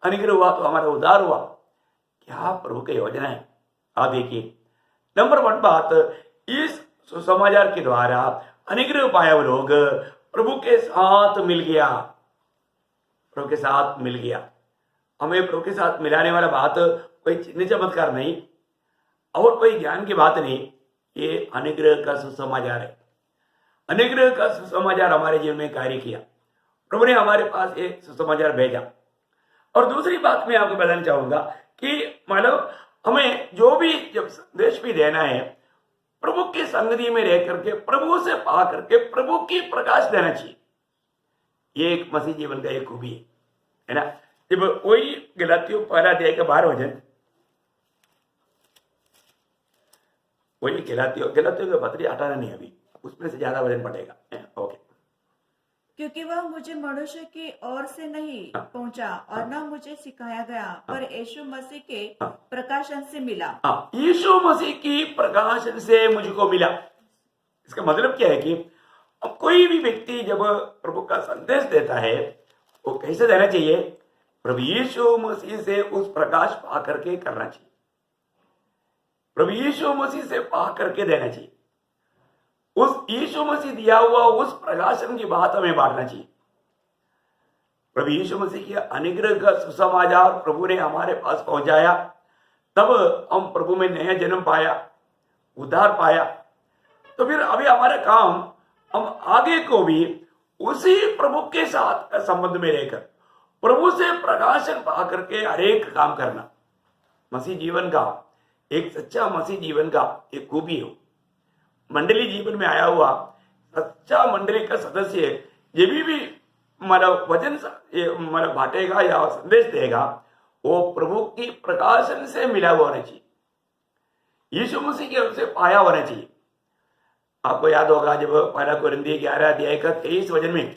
अनुग्रह हुआ तो हमारा उद्धार हुआ। क्या प्रभु की योजना है? आप देखिए, नंबर 1 बात, इस सुसमाचार के द्वारा अनुग्रह पाया वो लोग प्रभु के साथ मिल गया। प्रभु के साथ मिल गया। हमें प्रभु के साथ मिलाने वाला बात कोई चिन्ह चमत्कार नहीं और कोई ज्ञान की बात नहीं, ये अनुग्रह का सुसमाचार है। अनुग्रह का सुसमाचार हमारे जीवन में कार्य किया। प्रभु ने हमारे पास एक सुसमाचार भेजा। और दूसरी बात मैं आपको बताना चाहूंगा कि मतलब हमें जो भी जब संदेश भी देना है, प्रभु की संगति में रह करके, प्रभु से पा करके प्रभु की प्रकाश देना चाहिए। ये एक मसीह जीवन का एक खूबी है ना। जब वही गलातियों 1 अध्याय का 12 वचन, वही गलातियों का पत्री 18 नहीं, अभी उसमें से ज्यादा वचन पड़ेगा। ओके, क्योंकि वह मुझे मनुष्य की ओर से नहीं पहुंचा और न मुझे सिखाया गया, पर यीशु मसीह के प्रकाशन से मिला। यीशु मसीह की प्रकाशन से मुझको मिला। इसका मतलब क्या है कि अब कोई भी व्यक्ति जब प्रभु का संदेश देता है, वो कैसे देना चाहिए? प्रभु यीशु मसीह से उस प्रकाश पा करके करना चाहिए। प्रभु यीशु मसीह से पा करके देना चाहिए। उस यीशु मसीह दिया हुआ उस प्रकाशन की बात हमें बांटना चाहिए। प्रभु यीशु मसीह के अनुग्रह का सुसमाचार प्रभु ने हमारे पास पहुंचाया, तब हम प्रभु में नया जन्म पाया, उद्धार पाया। तो फिर अभी हमारा काम, हम आगे को भी उसी प्रभु के साथ संबंध में रहकर प्रभु से प्रकाशन पा करके हरेक काम करना। मसीह जीवन का एक सच्चा मसीह जीवन का एक खूबी हो। मंडली जीवन में आया हुआ सच्चा मंडली का सदस्य ये भी मतलब वचन मतलब बांटेगा या संदेश देगा, वो प्रभु की प्रकाशन से मिला हुआ होना चाहिए, यीशु मसीह की ओर से पाया होना चाहिए। आपको याद होगा जब 1 कोरिन्थियों 11 अध्याय का 23 वचन में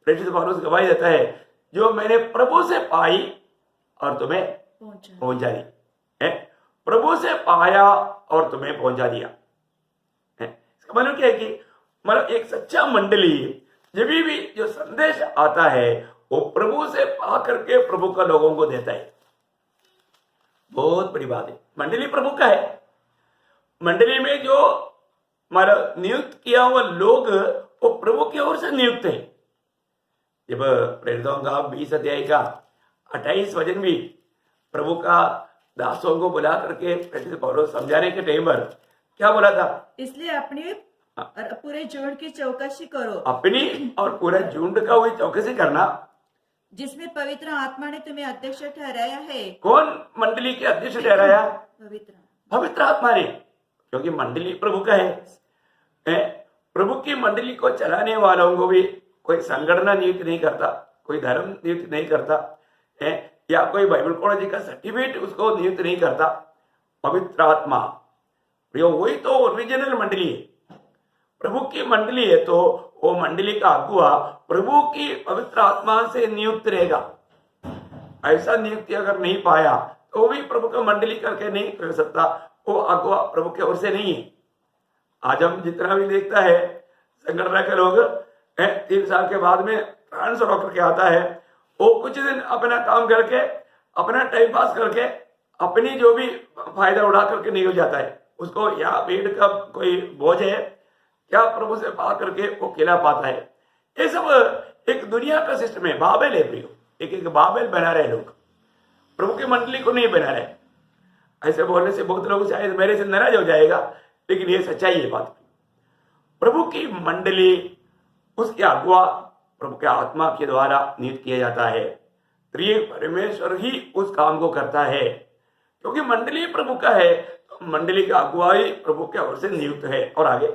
प्रेरित पौलुस गवाही देता है, जो मैंने प्रभु से पाई और तुम्हें पहुंचा दी है। प्रभु से पाया और तुम्हें पहुंचा दिया है। इसका मतलब क्या है कि मतलब एक सच्चा मंडली जब भी जो संदेश आता है वो प्रभु से पा करके प्रभु का लोगों को देता है। बहुत बड़ी बात है। मंडली प्रभु का है। मंडली में जो मतलब नियुक्त किया हुआ लोग वो प्रभु की ओर से नियुक्त है। जब प्रेरितों का 20 अध्याय का 28 वचन भी प्रभु का दासों को बुला करके प्रेरित पौलुस समझाने के टाइम पर क्या बोला था? इसलिए अपनी और पूरे झुंड की चौकसी करो। अपनी और पूरे झुंड का वही चौकसी करना जिसमें पवित्र आत्मा ने तुम्हें अध्यक्ष ठहराया है। कौन मंडली के अध्यक्ष ठहराया? पवित्र आत्मा ने, क्योंकि मंडली प्रभु का है। प्रभु की मंडली को चलाने वालों को भी कोई संगठन नियुक्त नहीं करता, कोई धर्म नियुक्त नहीं करता है, या कोई बाइबल कॉलेज का सर्टिफिकेट उसको नियुक्त नहीं करता। पवित्र आत्मा, वही तो ओरिजिनल मंडली है। प्रभु की मंडली है तो वो मंडली का अगुआ प्रभु की पवित्र आत्मा से नियुक्त रहेगा। ऐसा नियुक्ति अगर नहीं पाया तो भी प्रभु का मंडली करके नहीं कर सकता, वो अगुआ प्रभु की ओर से नहीं है। आज हम जितना भी देखता है संगठन के लोग 3 साल के बाद में ट्रांसफर होकर के आता है, वो कुछ दिन अपना काम करके अपना टाइम पास करके अपनी जो भी फायदा उठा करके नहीं हो जाता है, उसको या पेट का कोई बोझ है क्या प्रभु से पा करके वो खिला पाता है। ये सब एक दुनिया का सिस्टम है, बाबेल है प्रियो, एक बाबेल बना रहे लोग, प्रभु की मंडली को नहीं बना रहे। ऐसे बोलने से बहुत लोग शायद मेरे से नाराज हो जाएगा, लेकिन ये सच्चाई है बात। प्रभु की मंडली, उसके अगुआ प्रभु के आत्मा के द्वारा नियुक्त किया जाता है। त्रिएक परमेश्वर ही उस काम को करता है, क्योंकि मंडली प्रभु का है, तो मंडली का अगुवाई प्रभु के ओर से नियुक्त है। और आगे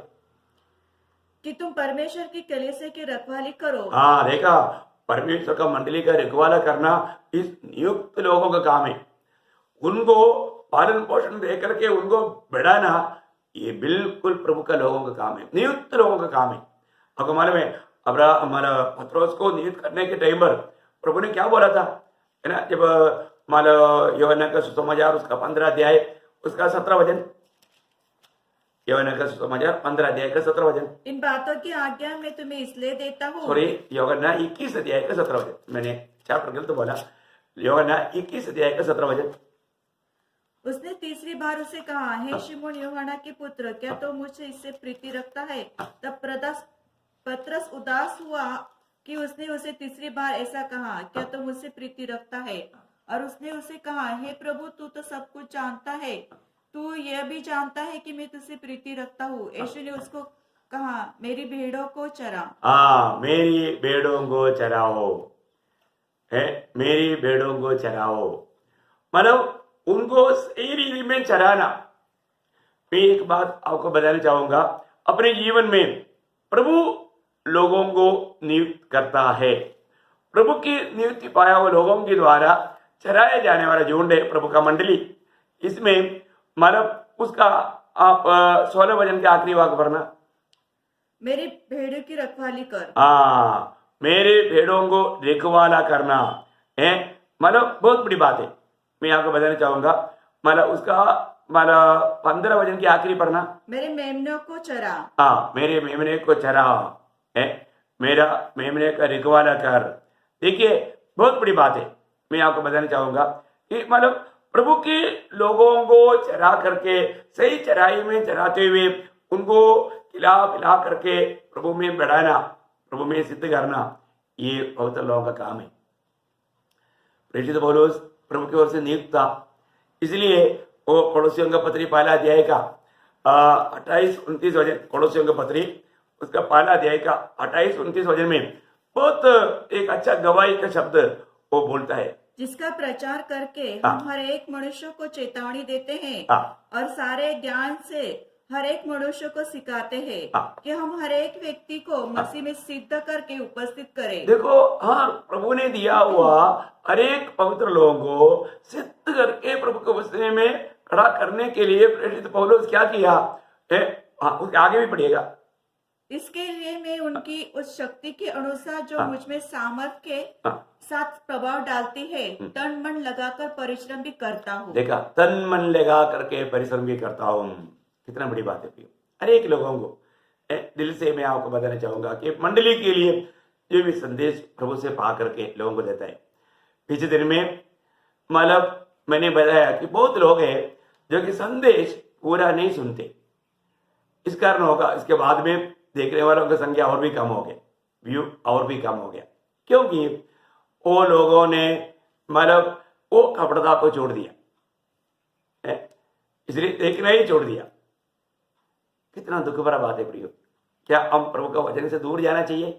कि तुम परमेश्वर की कलीसिया की रखवाली करो। हाँ देखा, परमेश्वर का मंडली का रखवाला करना इस नियुक्त लोगों का काम है। उनको पालन पोषण दे करके उनको बढ़ाना, ये बिल्कुल प्रभु का लोगों का काम है, नियुक्त लोगों का काम है। आपको मालूम है हमारा पत्रोस को नियुक्त करने के टाइम पर प्रभु ने क्या बोला था, है ना, जब मान लो यूहन्ना का सुसमाचार उसका 15 अध्याय उसका 17 वचन, यूहन्ना का सुसमाचार 15 अध्याय का 17 वचन, इन बातों की आज्ञा मैं तुम्हें इसलिए देता हूँ। सॉरी, यूहन्ना 21 अध्याय का 17 वचन, मैंने चैप्टर गलत बोला, यूहन्ना 21 अध्याय का 17 वचन। उसने तीसरी बार उसे कहा, हे शिमोन यूहन्ना के पुत्र, क्या तो मुझसे इससे प्रीति रखता है? तब पतरस उदास हुआ कि उसने उसे तीसरी बार ऐसा कहा, क्या तो मुझसे प्रीति रखता है? और उसने उसे कहा, हे प्रभु, तू तो सब कुछ जानता है, तू यह भी जानता है कि मैं तुझसे प्रीति रखता हूँ। यीशु ने उसको कहा, मेरी भेड़ों को चरा। हाँ, मेरी भेड़ों को चराओ, है, मेरी भेड़ों को चराओ, मतलब उनको सही रीति में चराना। मैं एक बात आपको बताना चाहूंगा, अपने जीवन में प्रभु लोगों को नियुक्त करता है। प्रभु की नियुक्ति पाया हुआ लोगों के द्वारा चराया जाने वाला झुंड है प्रभु का मंडली। इसमें मतलब उसका आप 16 वचन के आखिरी वाक्य पढ़ना, मेरी भेड़ों की रखवाली कर। हाँ, मेरे भेड़ों को रखवाला करना है, मतलब बहुत बड़ी बात है। मैं आपको बताना चाहूंगा, मतलब उसका मतलब 15 वचन की आखिरी पढ़ना, मेरे मेमनों को चरा। हाँ, मेरे मेमने को चरा है, मेरा मेमने का रखवाला कर। देखिए बहुत बड़ी बात है। मैं आपको बताना चाहूंगा कि मतलब प्रभु के लोगों को चरा करके सही चराई में चराते हुए उनको खिला पिला करके प्रभु में बढ़ाना, प्रभु में सिद्ध करना, ये पवित्र लोगों का काम है। प्रेरित पौलुस प्रभु की ओर से नियुक्त था, इसलिए वो कोलोसियों का पत्री पहला अध्याय का 28-29 वचन, कोलोसियों का पत्री उसका पहला अध्याय का 28-29 वचन में बहुत एक अच्छा गवाही का शब्द वो बोलता है, जिसका प्रचार करके हम हर एक मनुष्य को चेतावनी देते हैं और सारे ज्ञान से हर एक मनुष्य को सिखाते हैं कि हम हर एक व्यक्ति को मसीह में सिद्ध करके उपस्थित करें। देखो, हाँ, प्रभु ने दिया हुआ हर एक पवित्र लोगों को सिद्ध करके प्रभु को मसीह में खड़ा करने के लिए प्रेरित पौलुस क्या किया है, उसके आगे भी पढ़िएगा। इसके लिए मैं उनकी उस शक्ति के अनुसार जो मुझ में सामर्थ के साथ प्रभाव डालती है, तन मन लगाकर परिश्रम भी करता हूँ। देखा, तन मन लगा करके परिश्रम भी करता हूँ, कितना बड़ी बात है प्रियो। हर एक लोगों को दिल से मैं आपको बताना चाहूंगा कि मंडली के लिए जो भी संदेश प्रभु से पा करके लोगों को देता है। पिछले दिन में मतलब मैंने बताया कि बहुत लोग हैं जो कि संदेश पूरा नहीं सुनते, इस कारण होगा इसके बाद में देखने वालों की संख्या और भी कम हो गई, व्यू और भी कम हो गया, क्योंकि वो लोगों ने मतलब वो कपड़ता को छोड़ दिया, इसलिए देखना ही छोड़ दिया। कितना दुख भरा बात है प्रियो। क्या हम प्रभु का वचन से दूर जाना चाहिए?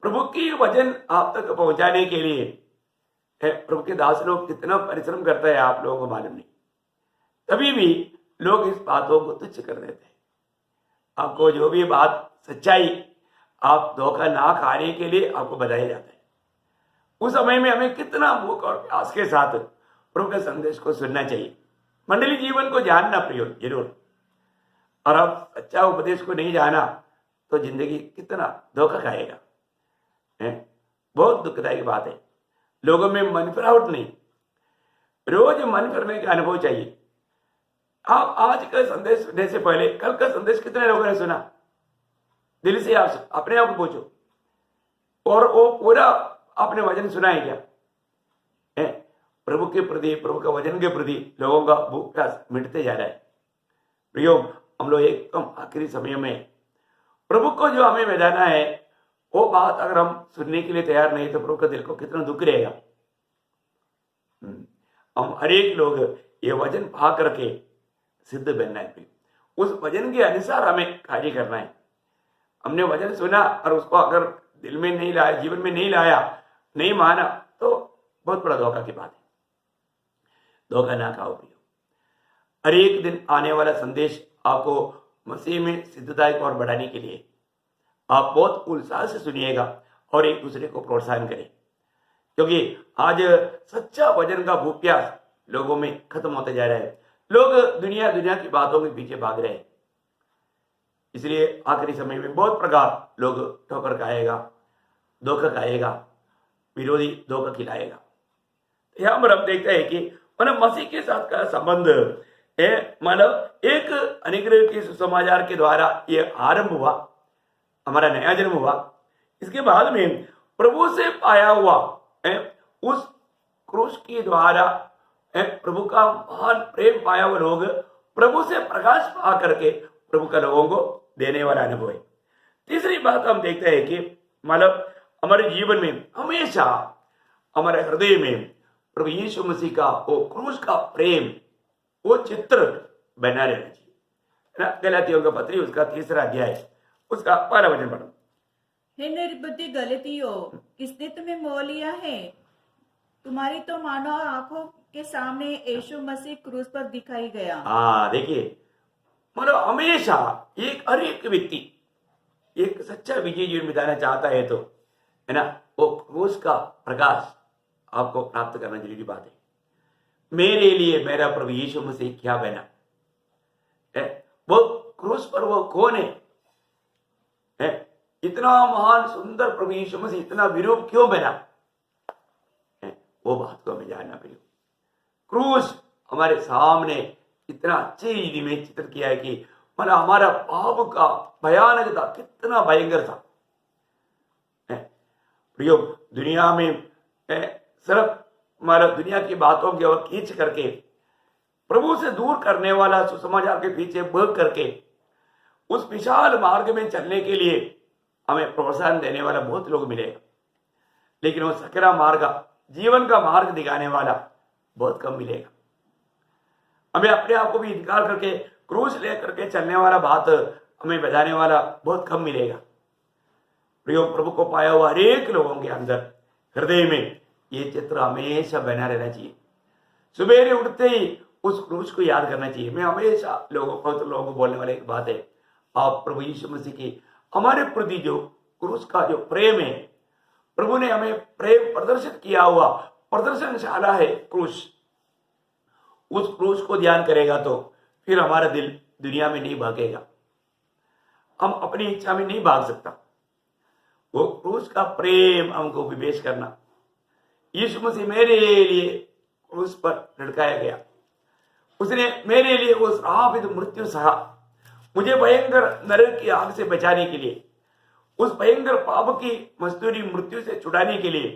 प्रभु की वचन आप तक पहुंचाने के लिए प्रभु के दास लोग कितना परिश्रम करते हैं, आप लोगों को मालूम नहीं। तभी भी लोग इस बातों को तुच्छ कर देते हैं। आपको जो भी बात सच्चाई आप धोखा ना खाने के लिए आपको बताया जाता है। उस समय में हमें कितना भूख और प्यास के साथ प्रभु के संदेश को सुनना चाहिए। मंडली जीवन को जानना प्रियो जरूर, और आप सच्चा उपदेश को नहीं जाना तो जिंदगी कितना धोखा खाएगा, बहुत दुखदायक बात है। लोगों में मन फिरावट नहीं, रोज मन फिरने का अनुभव चाहिए। आप आज का संदेश सुनने से पहले कल का संदेश कितने लोगों ने सुना? दिल से आप अपने आप को पूछो। और वो पूरा आपने वचन सुना है क्या? प्रभु के प्रति, प्रभु का वचन के प्रति लोगों का भूख प्यास मिटते जा रहा है। प्रियो, हम लोग एकदम आखिरी समय में प्रभु को जो हमें बताना है वो बात अगर हम सुनने के लिए तैयार नहीं तो प्रभु का दिल को कितना दुख रहेगा। हम हर एक लोग ये वचन पा करके सिद्ध बनना है। उस वचन के अनुसार हमें कार्य करना है। हमने वचन सुना और उसको अगर दिल में नहीं लाया, जीवन में नहीं लाया, नहीं माना, तो बहुत बड़ा धोखा की बात है। धोखा ना खाओ प्रियो। हर एक दिन आने वाला संदेश आपको मसीह में सिद्धता को और बढ़ाने के लिए आप बहुत उत्साह से सुनिएगा और एक दूसरे को प्रोत्साहन करें, क्योंकि आज सच्चा वचन का भूख प्यास लोगों में खत्म होता जा रहा है। लोग दुनिया की बातों के पीछे भाग रहे हैं। इसलिए आखिरी समय में बहुत प्रकार लोग ठोकर खाएगा, धोखा खाएगा, विरोधी धोखा खिलाएगा। यहाँ पर हम देखते हैं कि मसीह के साथ का संबंध है, मतलब एक अनुग्रह के सुसमाचार के द्वारा ये आरंभ हुआ, हमारा नया जन्म हुआ। इसके बाद में प्रभु से पाया हुआ उस क्रूस के द्वारा प्रभु का महान प्रेम पाया हुआ लोग प्रभु से प्रकाश पा करके प्रभु का लोगों को देने वाला अनुभव है। तीसरी बात हम देखते हैं कि मतलब हमारे जीवन में हमेशा हमारे हृदय में प्रभु यीशु मसीह का वो क्रूस का प्रेम, वो चित्र बना रहना चाहिए। गलातियों का पत्री उसका 3 अध्याय उसका 12 वचन पढ़ो। हे निर्बुद्धि गलतियों, किसने तुम्हें मोह लिया है? तुम्हारी तो मानो आंखों के सामने यीशु मसीह क्रूस पर दिखाई गया। देखिए, मतलब हमेशा हर एक व्यक्ति एक सच्चा विजय जीवन बिताना चाहता है तो है ना, वो क्रूस का प्रकाश आपको प्राप्त करना जरूरी बात है। मेरे लिए मेरा प्रभु यीशु मसीह क्या बना है? वो क्रूस पर वो कौन है? इतना महान सुंदर प्रभु यीशु मसीह इतना विरूप क्यों बना है? वो बात को हमें जानना पड़ेगा। क्रूस हमारे सामने इतना अच्छी रीति में चित्र किया है कि मतलब हमारा पाप का भयानकता कितना भयंकर था। प्रियो, दुनिया में सिर्फ हमारा दुनिया की बातों की ओर खींच करके प्रभु से दूर करने वाला सुसमाचार के पीछे भाग करके उस विशाल मार्ग में चलने के लिए हमें प्रोत्साहन देने वाला बहुत लोग मिलेगा, लेकिन वो सकरा मार्ग, जीवन का मार्ग दिखाने वाला बहुत कम मिलेगा। हमें अपने आप को भी इनकार करके क्रूस लेकर के चलने वाला बात हमें बजाने वाला बहुत कम मिलेगा। प्रियो, प्रभु को पाया हुआ हर एक लोगों के अंदर हृदय में ये चित्र हमेशा बना रहना चाहिए। सुबह उठते ही उस क्रूस को याद करना चाहिए। मैं हमेशा बहुत लोगों को बोलने वाली एक बात है, आप प्रभु यीशु मसीह की हमारे प्रति जो क्रूस का जो प्रेम है, प्रभु ने हमें प्रेम प्रदर्शित किया हुआ प्रदर्शनशाला है क्रूस। उस क्रूस को ध्यान करेगा तो फिर हमारा दिल दुनिया में नहीं भागेगा, हम अपनी इच्छा में नहीं भाग सकता। वो क्रूस का प्रेम हमको विवेश करना। यीशु मसीह मेरे लिए क्रूस पर लटकाया गया, उसने मेरे लिए वो श्रापित मृत्यु सहा, मुझे भयंकर नरक की आग से बचाने के लिए, उस भयंकर पाप की मजदूरी मृत्यु से छुड़ाने के लिए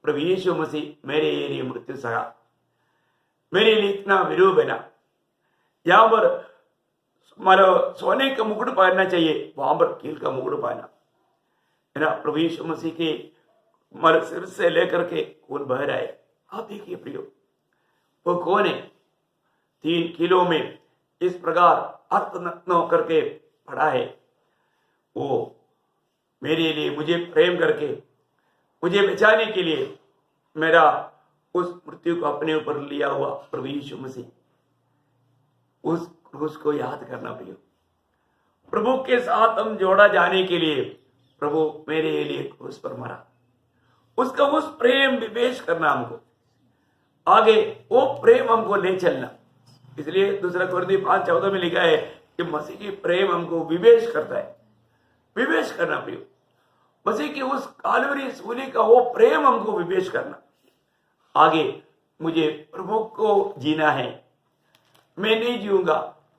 प्रभु यीशु मसीह मेरे लिए मृत्यु सहा, मेरे लिए इतना विरोध बना। यहां पर हमारा सोने का मुकुट पहनना चाहिए, वहां पर कील का मुकुट पहना है ना। प्रभु यीशु मसीह के हमारे सिर से लेकर के खून बह रहा है। आप देखिए प्रियो, वो कौन है? 3 किलो में इस प्रकार अर्थ होकर के पड़ा है। वो मेरे लिए, मुझे प्रेम करके, मुझे बचाने के लिए मेरा उस मृत्यु को अपने ऊपर लिया हुआ प्रभु यीशु मसीह, उस क्रूस को याद करना प्रियो। प्रभु के साथ हम जोड़ा जाने के लिए प्रभु मेरे लिए क्रूस पर मरा, उसका उस प्रेम विवेश करना, हमको आगे वो प्रेम हमको ले चलना। इसलिए 2 कोरिन्थियों 5:14 में लिखा है कि मसीह की प्रेम हमको विवेश करता है। विवेश करना प्रियो, मसीह की उस कालवरी सूली का वो प्रेम हमको विवेश करना। आगे मुझे प्रभु को जीना है, मैं नहीं जीऊंगा,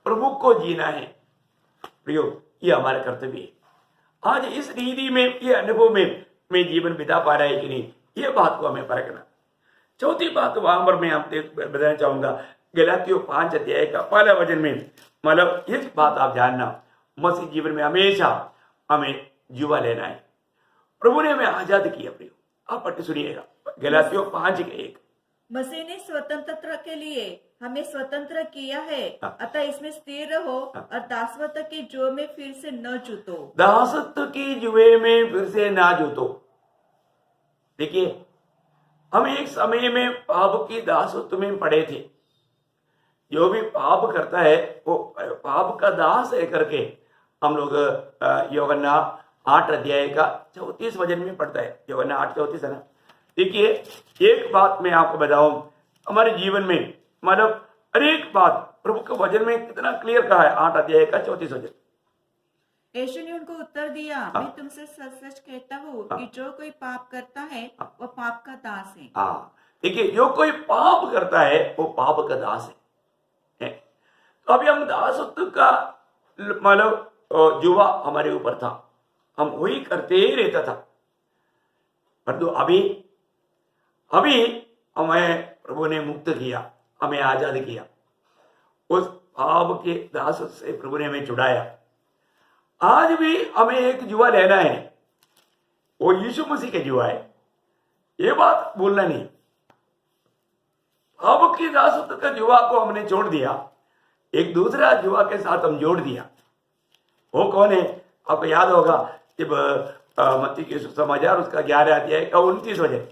प्रभु को जीना है। प्रियो, ये हमारा कर्तव्य है। आज इस रीति में, ये अनुभव में मैं जीवन बिता पा रहा है कि नहीं, ये बात को हमें परखना। चौथी बात वहां पर मैं आपसे बताना चाहूंगा, गलातियों 5 अध्याय का पहला वचन में, मतलब एक बात आप जानना, मसीह जीवन में हमेशा हमें जुआ लेना है। प्रभु ने हमें आजाद किया। प्रियो, आप पढ़ के सुनिएगा, गलातियों 5:1। मसीह ने स्वतंत्रता के लिए हमें स्वतंत्र किया है, अतः इसमें स्थिर रहो और दासत्व के जुए में फिर से न जूतो। दासत्व की जुए में फिर से ना जूतो। देखिए, हम एक समय में पाप की दासत्व में पड़े थे। जो भी पाप करता है वो पाप का दास है करके हम लोग यूहन्ना 8 अध्याय का 34 वचन में पढ़ता है। यूहन्ना 8:34 है ना। देखिए, एक बात मैं आपको बताऊं, हमारे जीवन में मतलब हर एक बात प्रभु के वचन में कितना क्लियर कहा है। 8 अध्याय का 34 वचन। यीशु ने उनको उत्तर दिया, मैं तुमसे सच सच कहता हूँ कि जो कोई पाप करता है वो पाप का दास है। देखिए, जो कोई पाप करता है वो पाप का दास है। तो अभी हम दासत्व का मतलब जुआ हमारे ऊपर था, हम वही करते ही रहता था। परंतु अभी हमें प्रभु ने मुक्त किया, हमें आजाद किया। उस पाप के दासत्व से प्रभु ने हमें छुड़ाया। आज भी हमें एक जुआ लेना है, वो यीशु मसीह के जुआ है। ये बात भूलना नहीं। पाप की दासत्व का जुआ को हमने छोड़ दिया, एक दूसरा जुआ के साथ हम जोड़ दिया। वो कौन है? आपको याद होगा, जब मत्ती के सुसमाचार उसका 11 अध्याय का 29 वचन।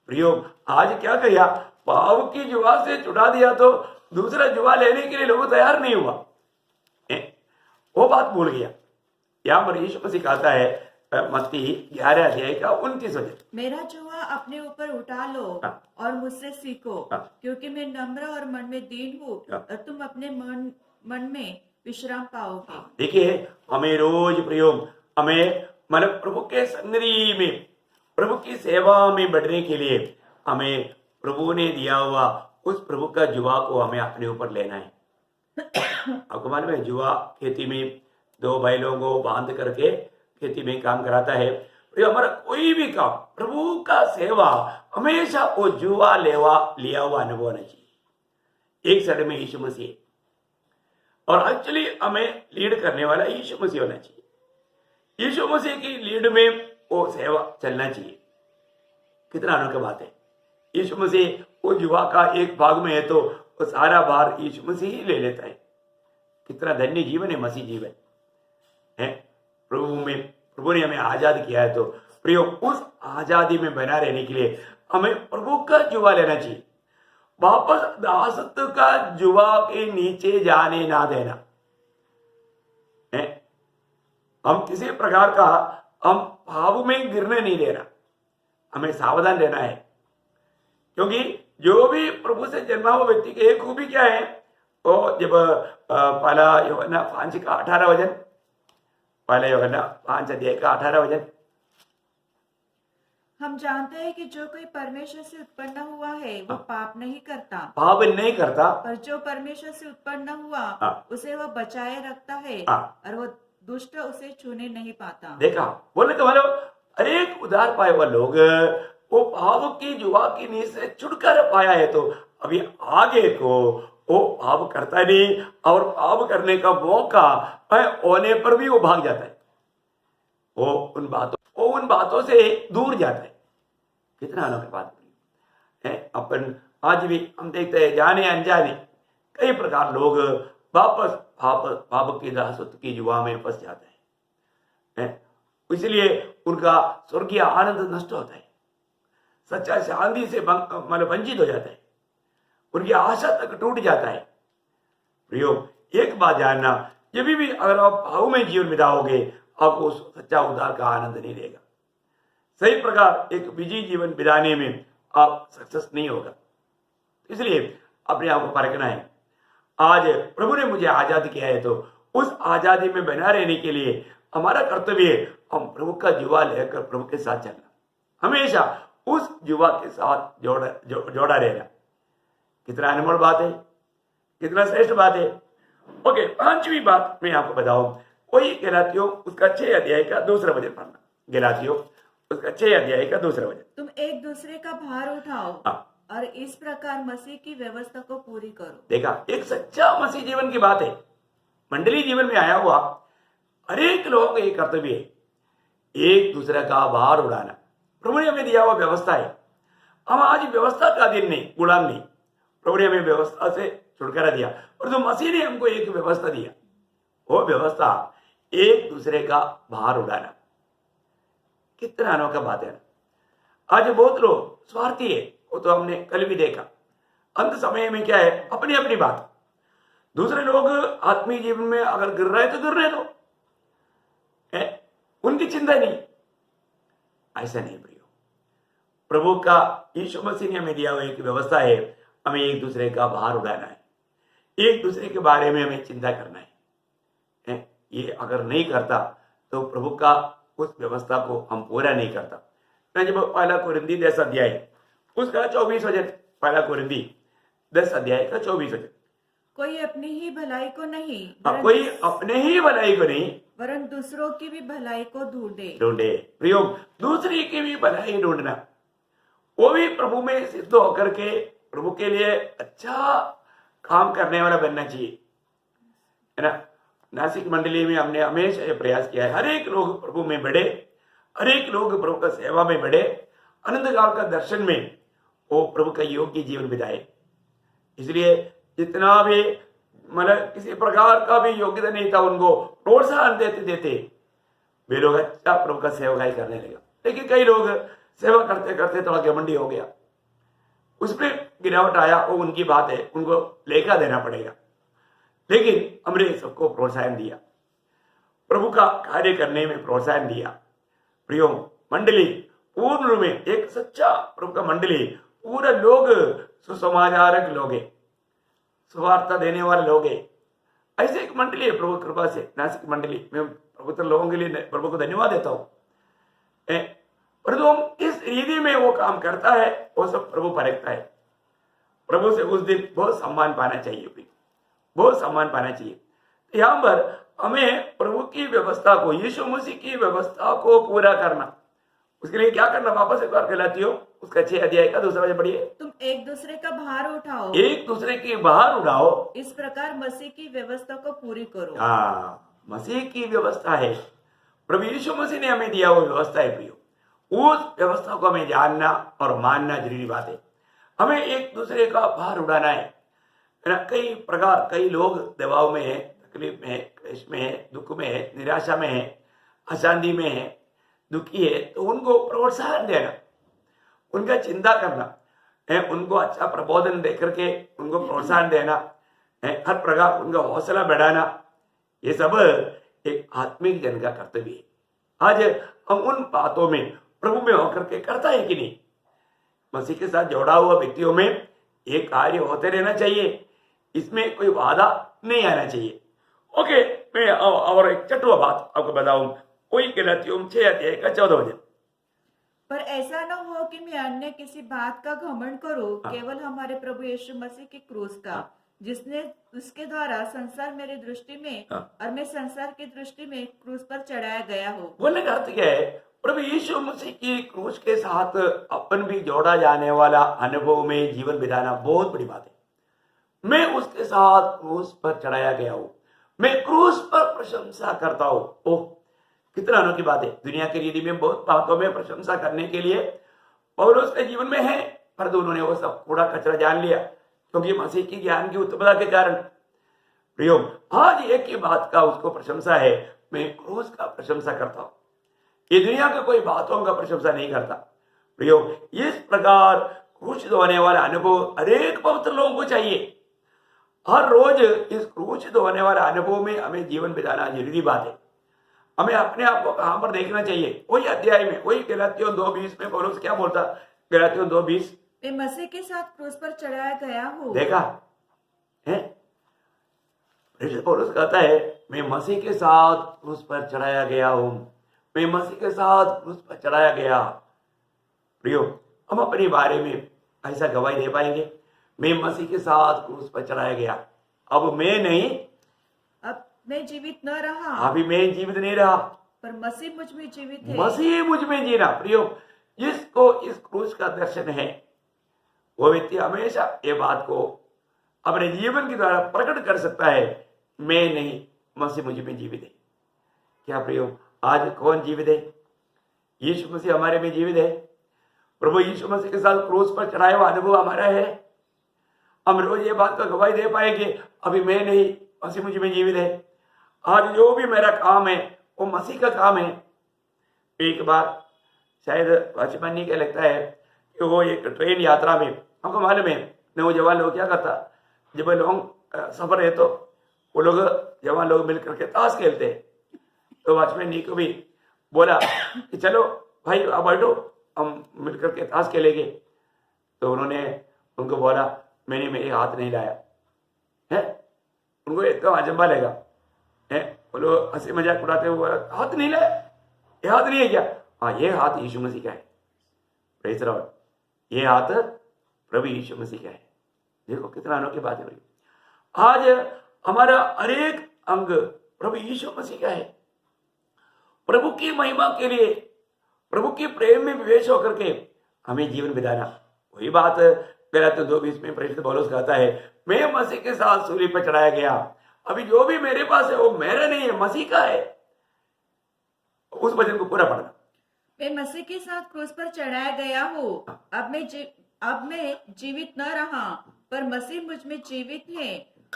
प्रयोग आज क्या किया? पाप की जुआ से छुड़ा दिया तो दूसरा जुआ लेने के लिए लोग तैयार नहीं हुआ, वो बात भूल गया। यहाँ पर यीशु मसीह कहता है मत्ती 11 अध्याय का 29 वचन, मेरा जुआ अपने ऊपर उठा लो और मुझसे सीखो, क्योंकि मैं नम्र और मन में दीन हूँ और तुम अपने मन में विश्राम पाओगे। देखिए, हमें रोज प्रयोग हमें मतलब प्रभु के सन्निधि में, प्रभु की सेवा में बढ़ने के लिए हमें प्रभु ने दिया हुआ उस प्रभु का जुआ को हमें अपने ऊपर लेना है। आपको मालूम है, जुआ खेती में 2 बैलों को बांध करके खेती में काम कराता है। तो हमारा कोई भी काम, प्रभु का सेवा, हमेशा वो जुआ लिया हुआ अनुभव होना चाहिए। एक साइड में यीशु मसीह और एक्चुअली हमें लीड करने वाला यीशु मसीह होना चाहिए। यीशु मसीह की लीड में वो सेवा चलना चाहिए। कितना अनोखी बात है। यीशु मसीह वो जुआ का एक भाग में है तो वो सारा भार यीशु मसीह ही ले लेता है। कितना धन्य जीवन है मसीह जीवन है। प्रभु ने हमें आजाद किया है, तो प्रियो उस आजादी में बना रहने के लिए हमें प्रभु का जुआ लेना चाहिए। वापस दासत्व का जुआ के नीचे जाने ना देना है। हम किसी प्रकार का हम भाव में गिरने नहीं देना, हमें सावधान रहना है। क्योंकि जो भी प्रभु से जन्मा हुआ व्यक्ति की एक खूबी क्या है, वो जब पहला यूहन्ना 5 का 18 वचन, पहला यूहन्ना 5 अध्याय का 18 वचन, हम जानते हैं कि जो कोई परमेश्वर से उत्पन्न हुआ है वो पाप नहीं करता, पर जो परमेश्वर से उत्पन्न हुआ उसे वह बचाए रखता है और वो दुष्ट उसे छूने नहीं पाता। देखा, बोले तो अनेक उद्धार पाए हुआ लोग वो पाप की जुआ की नींद से छुटकारा पाया है, तो अभी आगे को वो पाप करता नहीं और पाप करने का मौका होने पर भी वो भाग जाता है। वो उन बातों से दूर जाता है। कितना अनोखी बात है। अपन आज भी हम देखते हैं, जाने अनजाने कई प्रकार लोग वापस पाप की दासत्व की जुआ में फंस जाते हैं। इसलिए उनका स्वर्गीय आनंद नष्ट होता है, सच्चा शांति से मतलब वंचित हो जाता है, उनकी आशा तक टूट जाता है। प्रियो, एक बात जानना, जब भी अगर आप भाव में जीवन बिताओगे आपको सच्चा उद्धार का आनंद नहीं देगा। सही प्रकार एक विजयी जीवन बिताने में आप सक्सेस नहीं होगा। इसलिए अपने आप को परखना है। आज प्रभु ने मुझे आजाद किया है, तो उस आजादी में बना रहने के लिए हमारा कर्तव्य है हम प्रभु का जुआ लेकर प्रभु के साथ चलना, हमेशा उस जुआ के साथ जोड़ा रहना। कितना अनमोल बात है। कितना श्रेष्ठ बात है। ओके, 5वीं बात मैं आपको बताऊं, वही गलातियों उसका 6 अध्याय का दूसरा वचन पढ़ना। गलातियों उसका 6 अध्याय का दूसरा वचन। तुम एक दूसरे का भार उठाओ हाँ, और इस प्रकार मसीह की व्यवस्था को पूरी करो। देखा, एक सच्चा मसीह जीवन की बात है। मंडली जीवन में आया हुआ हर एक लोगों का एक कर्तव्य है, एक दूसरे का भार उड़ाना। प्रभु ने हमें दिया हुआ व्यवस्था है। हम आज व्यवस्था का दिन नहीं, गुलाम नहीं। प्रभु ने हमें व्यवस्था से छुटकारा दिया और जो मसीह ने हमको एक व्यवस्था दिया, वो व्यवस्था एक दूसरे का भार उड़ाना। कितना अनोखा बात है ना। आज बहुत लोग स्वार्थी है, वो तो हमने कल भी देखा। अंत समय में क्या है, अपनी अपनी बात। दूसरे लोग आत्मीय जीवन में अगर गिर रहे तो गिरने दो, उनकी चिंता नहीं। ऐसा नहीं प्रियो, प्रभु का यीशु मसीह ने हमें दिया हुआ एक व्यवस्था है, हमें एक दूसरे का भार उड़ाना है, एक दूसरे के बारे में हमें चिंता करना है। ये अगर नहीं करता तो प्रभु का उस व्यवस्था को हम पूरा नहीं करता। मैं जब पहला कोरिन्थी 10 अध्याय उसका 24 वचन, पहला कोरिन्थी 10 अध्याय का 24 वचन। कोई अपनी ही भलाई को नहीं, कोई अपने ही भलाई को नहीं, वरन दूसरों की भी भलाई को ढूंढे। प्रियो, दूसरी की भी भलाई ढूंढना, वो भी प्रभु में सिद्ध होकर के प्रभु के लिए अच्छा काम करने वाला बनना चाहिए, है ना। नासिक मंडली में हमने हमेशा ये प्रयास किया है, हर एक लोग प्रभु में बढ़े, हर एक लोग प्रभु का सेवा में बढ़े, अनंत काल का दर्शन में वो प्रभु का योग्य जीवन बिताए। इसलिए जितना भी मतलब किसी प्रकार का भी योग्यता नहीं था, उनको प्रोत्साहन देते देते वे लोग अच्छा प्रभु का सेवकाई करने लगे। लेकिन कई लोग सेवा करते करते थोड़ा घमंडी हो गया, उसमें गिरावट आया, वो उनकी बात है, उनको लेखा देना पड़ेगा। लेकिन हमने सबको प्रोत्साहन दिया, प्रभु का कार्य करने में प्रोत्साहन दिया। प्रियो, मंडली पूर्ण रूप में एक सच्चा प्रभु का मंडली, पूरा लोग सुसमाचारक लोग है, सुवार्ता देने वाले लोग है। ऐसे एक मंडली है प्रभु कृपा से, नासिक मंडली। मैं पवित्र लोगों के लिए प्रभु को धन्यवाद देता हूं। और जो इस रीति में वो काम करता है, वो सब प्रभु परखता है। प्रभु से उस दिन बहुत सम्मान पाना चाहिए, बहुत सम्मान पाना चाहिए। यहां पर हमें प्रभु की व्यवस्था को, यीशु मसीह की व्यवस्था को पूरा करना, उसके लिए क्या करना, वापस एक बार गलातियों उसका 6 अध्याय का दूसरा वचन पढ़िए। तुम एक दूसरे का भार उठाओ, एक दूसरे की भार उठाओ, इस प्रकार मसीह की व्यवस्था को पूरी करो। मसीह की व्यवस्था है, प्रभु यीशु मसीह ने हमें दिया वो व्यवस्था है प्रियो। उस व्यवस्था को हमें जानना और मानना जरूरी बात है। हमें एक दूसरे का भार उड़ाना है ना। कई प्रकार, कई लोग दबाव में है, तकलीफ में है, क्लेश में है, दुख में है, निराशा में है, अशांति में है, दुखी है, तो उनको प्रोत्साहन देना, उनका चिंता करना, उनको अच्छा प्रबोधन देकर के उनको प्रोत्साहन देना, हर प्रकार उनका हौसला बढ़ाना, ये सब एक आत्मिक जन का कर्तव्य है। आज हम उन बातों में प्रभु में होकर के करता है कि नहीं। मसीह के साथ जोड़ा हुआ व्यक्तियों में एक कार्य होते रहना चाहिए, इसमें कोई बाधा नहीं आना चाहिए। ओके, मैं और एक चटुआ बात आपको बताऊं, कोई गलातियों 6 अध्याय का 14 वचन। पर ऐसा न हो कि मैं अन्य किसी बात का घमंड करूं, केवल हमारे प्रभु यीशु मसीह की क्रूस का, जिसने उसके द्वारा संसार मेरी दृष्टि में और मैं संसार की दृष्टि में क्रूस पर चढ़ाया गया हो। बोलने का अर्थ क्या है, प्रभु यीशु मसीह की क्रूस के साथ अपन भी जोड़ा जाने वाला अनुभव में जीवन बिताना बहुत बड़ी बात है। मैं उसके साथ क्रूस पर चढ़ाया गया हूं, मैं क्रूस पर प्रशंसा करता हूं। ओह, कितना अनोखी बात है। दुनिया की रीति में बहुत बातों में प्रशंसा करने के लिए पौलुस के जीवन में है, पर उन्होंने वो सब कूड़ा कचरा जान लिया, क्योंकि मसीह की ज्ञान की उत्पत्ति के कारण। प्रियो, आज एक ही बात का उसको प्रशंसा है, मैं क्रूस का प्रशंसा करता हूं, ये दुनिया के कोई बातों का प्रशंसा नहीं करता। प्रियो, इस प्रकार क्रूस होने वाला अनुभव अनेक पवित्र लोगों को चाहिए। हर रोज इस क्रूस होने वाला अनुभव में हमें जीवन बिताना जरूरी बात है। हमें अपने आप को कहां पर देखना चाहिए, वही अध्याय में, वही गलातियों 2:20 में पौलुस क्या बोलता, गलातियों 2:20, मैं मसीह के साथ क्रूस पर चढ़ाया गया हूँ। देखा है, पौलुस कहता है मैं मसीह के साथ क्रूस पर चढ़ाया गया हूं, मैं मसीह के साथ क्रूस पर चढ़ाया गया। प्रियो, हम अपने बारे में ऐसा गवाही दे पाएंगे, मैं मसीह के साथ क्रूस पर चढ़ाया गया। अब मैं नहीं, अब मैं जीवित न रहा, अभी मैं जीवित नहीं रहा, पर मसीह मुझ में जीवित है। मसीह मुझ में जीना। प्रियो, जिसको इस क्रूस का दर्शन है वो व्यक्ति हमेशा ये बात को अपने जीवन के द्वारा प्रकट कर सकता है, मैं नहीं, मसीह मुझ में जीवित है। क्या प्रियो, आज कौन जीवित है? यीशु मसीह हमारे में जीवित है। प्रभु यीशु मसीह के साथ क्रूस पर चढ़ाया हुआ अनुभव हमारा है। हम रोज ये बात का गवाही दे पाएंगे, अभी मैं नहीं, मसीह मुझ में जीवित है। आज जो भी मेरा काम है वो मसीह का काम है। एक बार शायद बचपन नहीं क्या लगता है कि वो एक ट्रेन यात्रा में, हमको मालूम है नौजवान लोग क्या करता, जब लॉन्ग सफर है तो वो लोग जवान लोग मिलकर के ताश खेलते हैं। तो वॉचमैन जी को भी बोला कि चलो भाई आप बैठो, हम मिलकर के ताश खेलेंगे। तो उन्होंने उनको बोला मैंने मेरे हाथ नहीं लाया है। उनको एकदम अजंबा लगा है। वो लोग हंसी मजाक उड़ाते हुए बोला हाथ नहीं लाया, ये हाथ नहीं है क्या? हाँ, ये हाथ यीशु मसीह का है। प्रेज़ द लॉर्ड, ये हाथ प्रभु यीशु मसीह का है। देखो कितना अनोखी बात है भाई। आज हमारा हर एक अंग प्रभु यीशु मसीह का है। प्रभु की महिमा के लिए, प्रभु के प्रेम में विवेश होकर के हमें जीवन बिताना। वही बात गलातियों 2:20 में प्रेरित पौलुस कहता है, मैं मसीह के साथ सूली पर चढ़ाया गया, अभी जो भी मेरे पास है वो मेरा नहीं है, मसीह का है। उस वचन को पूरा पढ़ना। मैं मसीह के साथ क्रूस पर चढ़ाया गया हूँ, अब मैं जीवित न रहा, पर मसीह मुझ में जीवित है,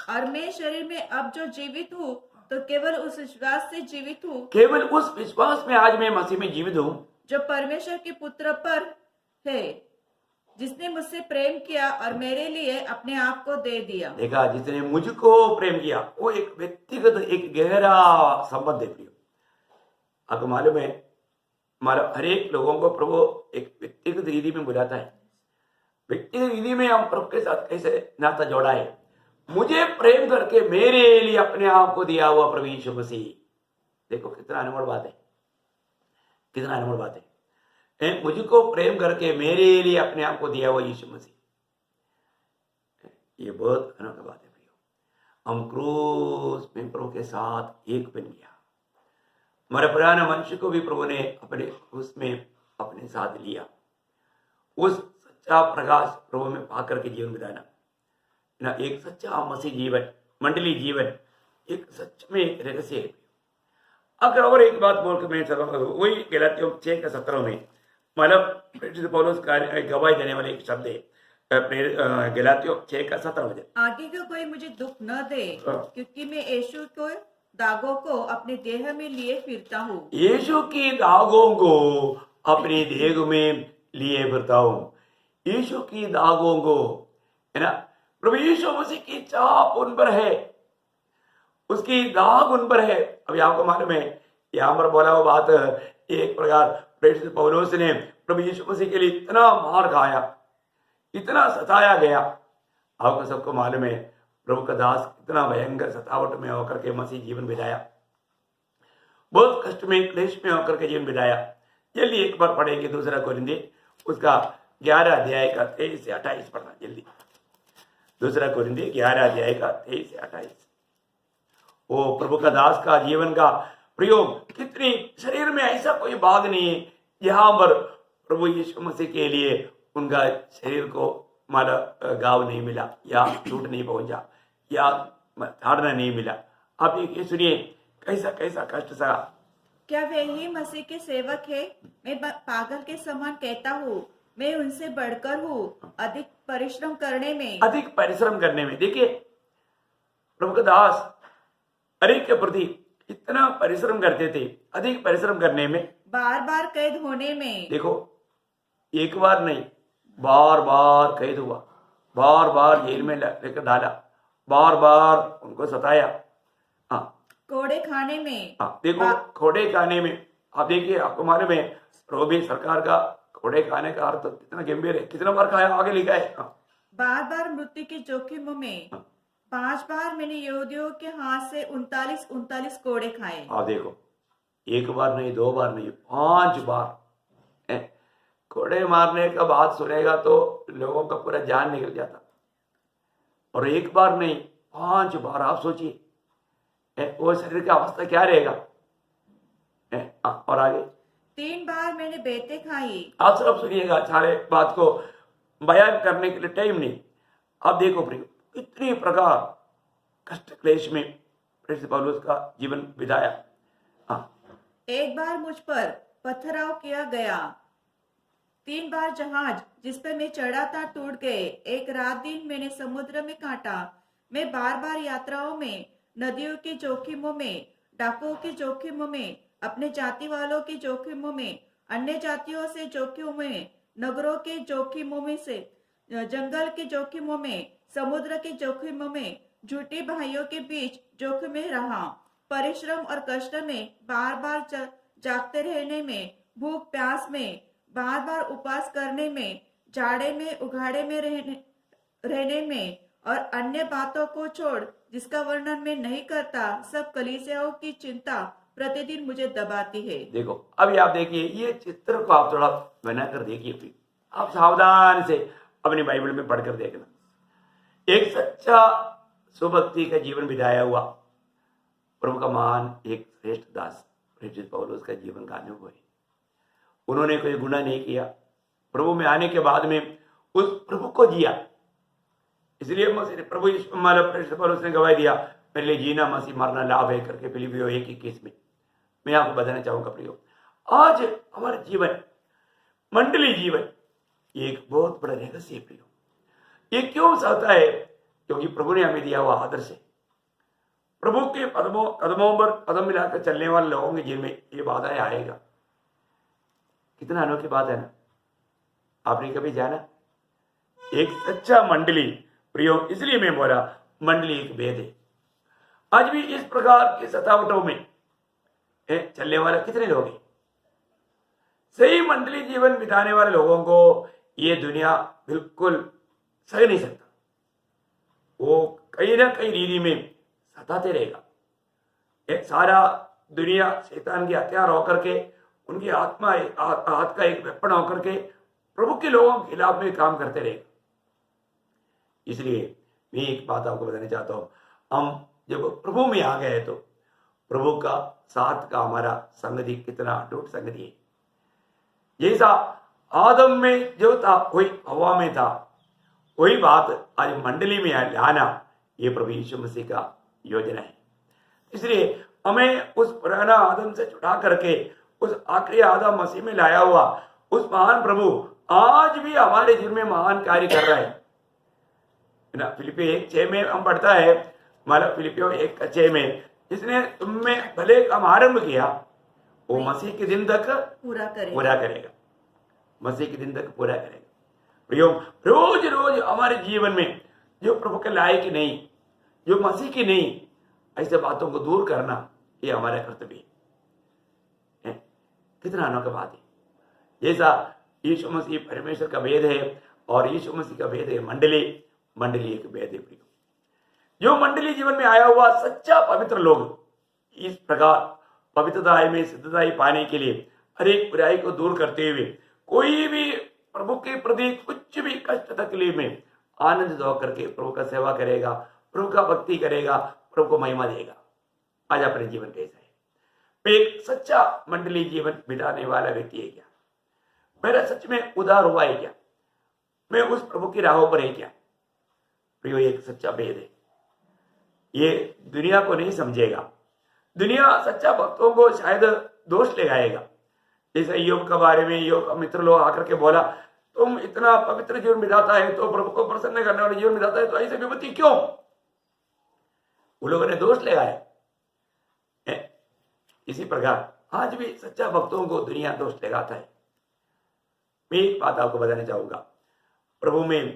और मैं शरीर में अब जो जीवित हूँ तो केवल उस विश्वास से जीवित हूँ, केवल उस विश्वास में आज मैं मसीह में जीवित हूँ जो परमेश्वर के पुत्र पर है, जिसने मुझसे प्रेम किया और मेरे लिए अपने आप को दे दिया। देखा, जिसने मुझको प्रेम किया, वो एक व्यक्तिगत एक गहरा संबंध है। प्रियो, आपको मालूम है हमारा हर एक लोगों को प्रभु एक व्यक्तिगत रीति में बुलाता है। व्यक्तिगत रीति में हम प्रभु के साथ कैसे नाता जोड़ा है। मुझे प्रेम करके मेरे लिए अपने आप को दिया हुआ प्रभु यीशु मसीह। देखो कितना अनमोल बात है, कितना अनमोल बात है। मुझको प्रेम करके मेरे लिए अपने आप को दिया हुआ यीशु मसीह, ये बहुत अनोखी बात है प्रियो। हम क्रूस में प्रभु के साथ एक बन गया। हमारे पुराने मनुष्य को भी प्रभु ने अपने उसमें अपने साथ लिया। उस सच्चा प्रकाश प्रभु में पाकर के जीवन बिताना ना, एक सच्चा मसीह जीवन, मंडली जीवन एक सच में रहस्य है। अगर और एक बात बोल के मैं वही गलातियों 6:17 में मतलब पौलुस का गवाही देने वाले एक शब्द है। गलातियों 6:17 आगे का कोई मुझे दुख न दे, क्योंकि मैं यीशु को दागों को अपने देह में लिए फिरता हूँ। यीशु की दागों को अपने देह में लिए फिरता हूँ। यीशु की दागों को, है ना, प्रभु यीशु मसीह की छाप उन पर है, उसकी दाग उन पर है। अभी आपको मालूम है यहाँ पर बोला हुआ बात, एक प्रकार प्रेरित पौलुस ने प्रभु यीशु मसीह के लिए इतना मार खाया, इतना सताया गया। आपको सबको मालूम है प्रभु का दास इतना भयंकर सतावट में होकर के मसीह जीवन बिताया, बहुत कष्ट में क्लेश में होकर के जीवन बिताया। जल्दी एक बार पढ़ेंगे 2 कोरिन्थी उसका 11 अध्याय का 23 से 28 पढ़ना जल्दी। 2 कोरिन्थी 11 अध्याय का 23 से 28। वो प्रभु का दास का जीवन का प्रयोग, कितनी शरीर में ऐसा कोई भाग नहीं है जहां पर प्रभु यीशु मसीह के लिए उनका शरीर को मारा गाव नहीं मिला, या चोट नहीं पहुंचा, या ताड़ना नहीं मिला। आप ये सुनिए कैसा कैसा कष्ट सहा। क्या वे ही मसीह के सेवक है? मैं पागल के समान कहता हूँ, मैं उनसे बढ़कर हूँ, अधिक परिश्रम करने में। अधिक परिश्रम करने में। देखिए प्रभु का दास हरेक के प्रति इतना परिश्रम करते थे, अधिक परिश्रम करने में, बार बार कैद होने में। देखो एक बार नहीं, बार बार कैद हुआ, बार बार जेल में लेकर डाला, बार बार उनको सताया। हाँ, कोड़े खाने में। हाँ देखो कोड़े खाने में। आप देखिए, आपको मालूम है रोबी सरकार का कोड़े खाने का अर्थ कितना गंभीर है, कितना बार खाया, आगे लिखा है। बार बार मृत्यु के जोखिमों में। 5 बार मैंने यहूदियों के हाथ से 39 कोड़े खाए। आप देखो, एक बार नहीं, 2 बार नहीं, 5 बार। कोड़े मारने का बात सुनेगा तो लोगों का पूरा जान निकल जाता। और एक बार नहीं, 5 बार आप सोचिए वो शरीर की अवस्था क्या रहेगा। और आगे 3 बार मैंने बेतें खाई। आप सब सुनिएगा, सारे बात को बयान करने के लिए टाइम नहीं। आप देखो प्रिय, कितनी प्रकार कष्ट क्लेश में प्रेरित पौलुस का जीवन बिताया। एक बार मुझ पर पथराव किया गया। 3 बार जहाज जिस पर मैं चढ़ा था टूट गए। एक रात दिन मैंने समुद्र में काटा। मैं बार बार यात्राओं में, नदियों के जोखिमों में, डाकुओं के जोखिमों में, अपने जाति वालों के जोखिमों में, अन्य जातियों से जोखिमों में, नगरों के जोखिमों में से, जंगल के जोखिमों में, समुद्र के जोखिमों में, झूठे भाइयों के बीच जोखिम में रहा। परिश्रम और कष्ट में, बार बार जागते रहने में, भूख प्यास में, बार बार उपवास करने में, जाड़े में उघाड़े में रहने में और अन्य बातों को छोड़ जिसका वर्णन मैं नहीं करता, सब कलीसियाओं की चिंता प्रतिदिन मुझे दबाती है। देखो अभी आप देखिए, ये चित्र को आप थोड़ा बनाकर देखिए फिर आप सावधान से अपनी बाइबल में पढ़कर देखना। एक सच्चा सुभक्ति का जीवन बिताया हुआ प्रभु का महान एक श्रेष्ठ दास प्रेरित पौलुस का जीवन का अनुभव है। उन्होंने कोई गुनाह नहीं किया, प्रभु में आने के बाद में उस प्रभु को जिया। इसलिए प्रभु प्रेरित पौलुस ने गवाही दिया, मेरे लिए जीना मसीह मरना लाभ है करके फिलिपियों 1:21 में। मैं आपको बताना चाहूंगा प्रियो, आज हमारा जीवन, मंडली जीवन, ये एक बहुत बड़ा रहस्य है प्रियो। ये क्यों होता है? क्योंकि प्रभु ने हमें दिया हुआ आदर्श है। प्रभु के कदमों पर कदम मिलाकर चलने वाले लोगों के जीवन में ये बाधाएं आएगा। कितना अनोखी बात है ना। आपने कभी जाना एक सच्चा मंडली प्रियो, इसलिए मैं बोला मंडली एक भेद है। आज भी इस प्रकार की सतावटों में चलने वाले कितने लोग हैं? सही मंडली जीवन बिताने वाले लोगों को ये दुनिया बिल्कुल सह नहीं सकता। वो कहीं ना कहीं रीति में सताते रहेगा। एक सारा दुनिया शैतान के हथियार होकर के, उनकी आत्मा हाथ का एक वेपन होकर के प्रभु के लोगों के खिलाफ में काम करते रहेगा। इसलिए मैं एक बात आपको बताना चाहता हूं, हम जब प्रभु में आ गए तो प्रभु का साथ का हमारा संगति कितना अटूट संगति है। जैसा आदम में जो था वही हवा में था, वही बात आज मंडली में लाना, ये प्रभु यीशु मसीह का योजना है। इसलिए हमें उस पुराना आदम से छुड़ा करके उस आखिरी आदम मसीह में लाया हुआ उस महान प्रभु आज भी हमारे जीवन में महान कार्य कर रहा है ना। फिलिपियों 1:6 में हम पढ़ता है, मतलब फिलिपियों 1:6 में, जिसने तुम में भले काम आरंभ किया वो मसीह के दिन तक पूरा करेगा। मसीह के दिन तक पूरा करेगा। प्रियो, रोज रोज हमारे जीवन में जो प्रभु के लायक नहीं, जो मसीह की नहीं, ऐसे बातों को दूर करना ये हमारा कर्तव्य है। कितना अनोखा बात है। जैसा यीशु मसीह परमेश्वर का भेद है और यीशु मसीह का भेद है मंडली एक भेद है प्रियो। जो मंडली जीवन में आया हुआ सच्चा पवित्र लोग इस प्रकार पवित्रता में सिद्धता पाने के लिए हर एक बुराई को दूर करते हुए कोई भी प्रभु के प्रति कुछ भी कष्ट तकलीफ में आनंद होकर के प्रभु का सेवा करेगा, प्रभु का भक्ति करेगा, प्रभु को महिमा देगा। आज अपने जीवन कैसा है? मैं एक सच्चा मंडली जीवन बिताने वाला व्यक्ति है क्या? मेरा सच में उद्धार हुआ है क्या? मैं उस प्रभु की राहों पर है क्या? प्रियो, एक सच्चा भेद है। ये दुनिया को नहीं समझेगा। दुनिया सच्चा भक्तों को शायद दोष लगाएगा। जैसे योग के बारे में योग मित्र लोग आकर के बोला, तुम इतना पवित्र जीवन बिताता है, तो प्रभु को प्रसन्न करने वाले जीवन बिताता है, तो ऐसे विपत्ति क्यों? वो लोगों ने दोष लगाया। इसी प्रकार आज भी सच्चा भक्तों को दुनिया दोष लगाता है। मैं एक बात आपको बताना चाहूंगा, प्रभु में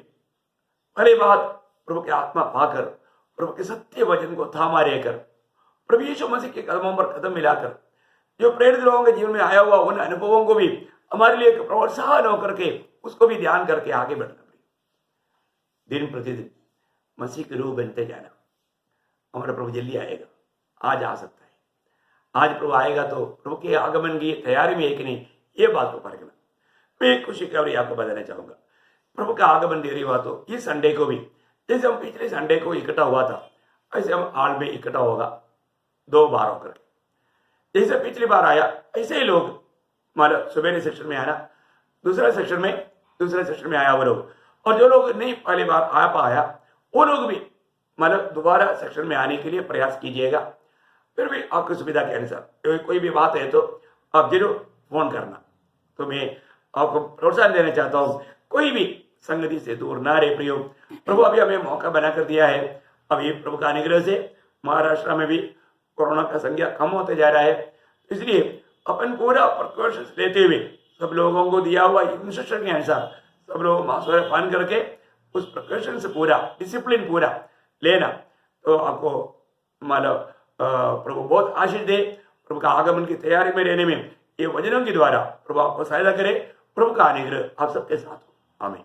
पहली बात प्रभु की आत्मा पाकर, प्रभु के सत्य वचन को थामा रहकर, प्रभु यीशु मसीह के कदमों पर कदम मिलाकर जो प्रेरित लोगों के जीवन में आया हुआ उन अनुभवों को भी हमारे लिए एक प्रोत्साहन होकर के उसको भी ध्यान करके आगे बढ़ना। दिन प्रतिदिन मसीह के रूप बनते जाना। हमारा प्रभु जल्दी आएगा, आज आ सकता है। आज प्रभु आएगा तो प्रभु के आगमन की तैयारी में है कि नहीं, ये बात को परखना। मैं खुशी खबरी आपको बताना चाहूंगा, प्रभु का आगमन देरी हुआ तो इस संडे को भी, जैसे हम पिछले संडे को इकट्ठा हुआ था, ऐसे हम हॉल में इकट्ठा होगा 2 बार होकर के। जैसे पिछली बार आया ऐसे ही लोग मतलब सुबह सेक्शन में आया, दूसरे सेक्शन में आया वो लोग, और जो लोग नहीं पहली बार आ पाया वो लोग भी मतलब दोबारा सेक्शन में आने के लिए प्रयास कीजिएगा। फिर भी आपकी सुविधा के अनुसार कोई भी बात है तो आप जरूर फोन करना। तो मैं आपको प्रोत्साहन देना चाहता हूँ, कोई भी संगति से दूर ना रहे प्रयोग। प्रभु अभी हमें मौका बना कर दिया है। अभी प्रभु का अनुग्रह से महाराष्ट्र में भी कोरोना का संख्या कम होते जा रहा है, इसलिए अपन पूरा प्रिकॉशंस लेते हुए सब लोगों को दिया हुआ इंस्ट्रक्शन के अनुसार सब लोग मास्क पान करके उस प्रिकॉशन से पूरा डिसिप्लिन पूरा लेना, तो आपको मतलब प्रभु बहुत आशीष दे। प्रभु का आगमन की तैयारी में रहने में ये वचनों के द्वारा प्रभु आपको सहायता करे। प्रभु का अनुग्रह आप सबके साथ हो। आमीन।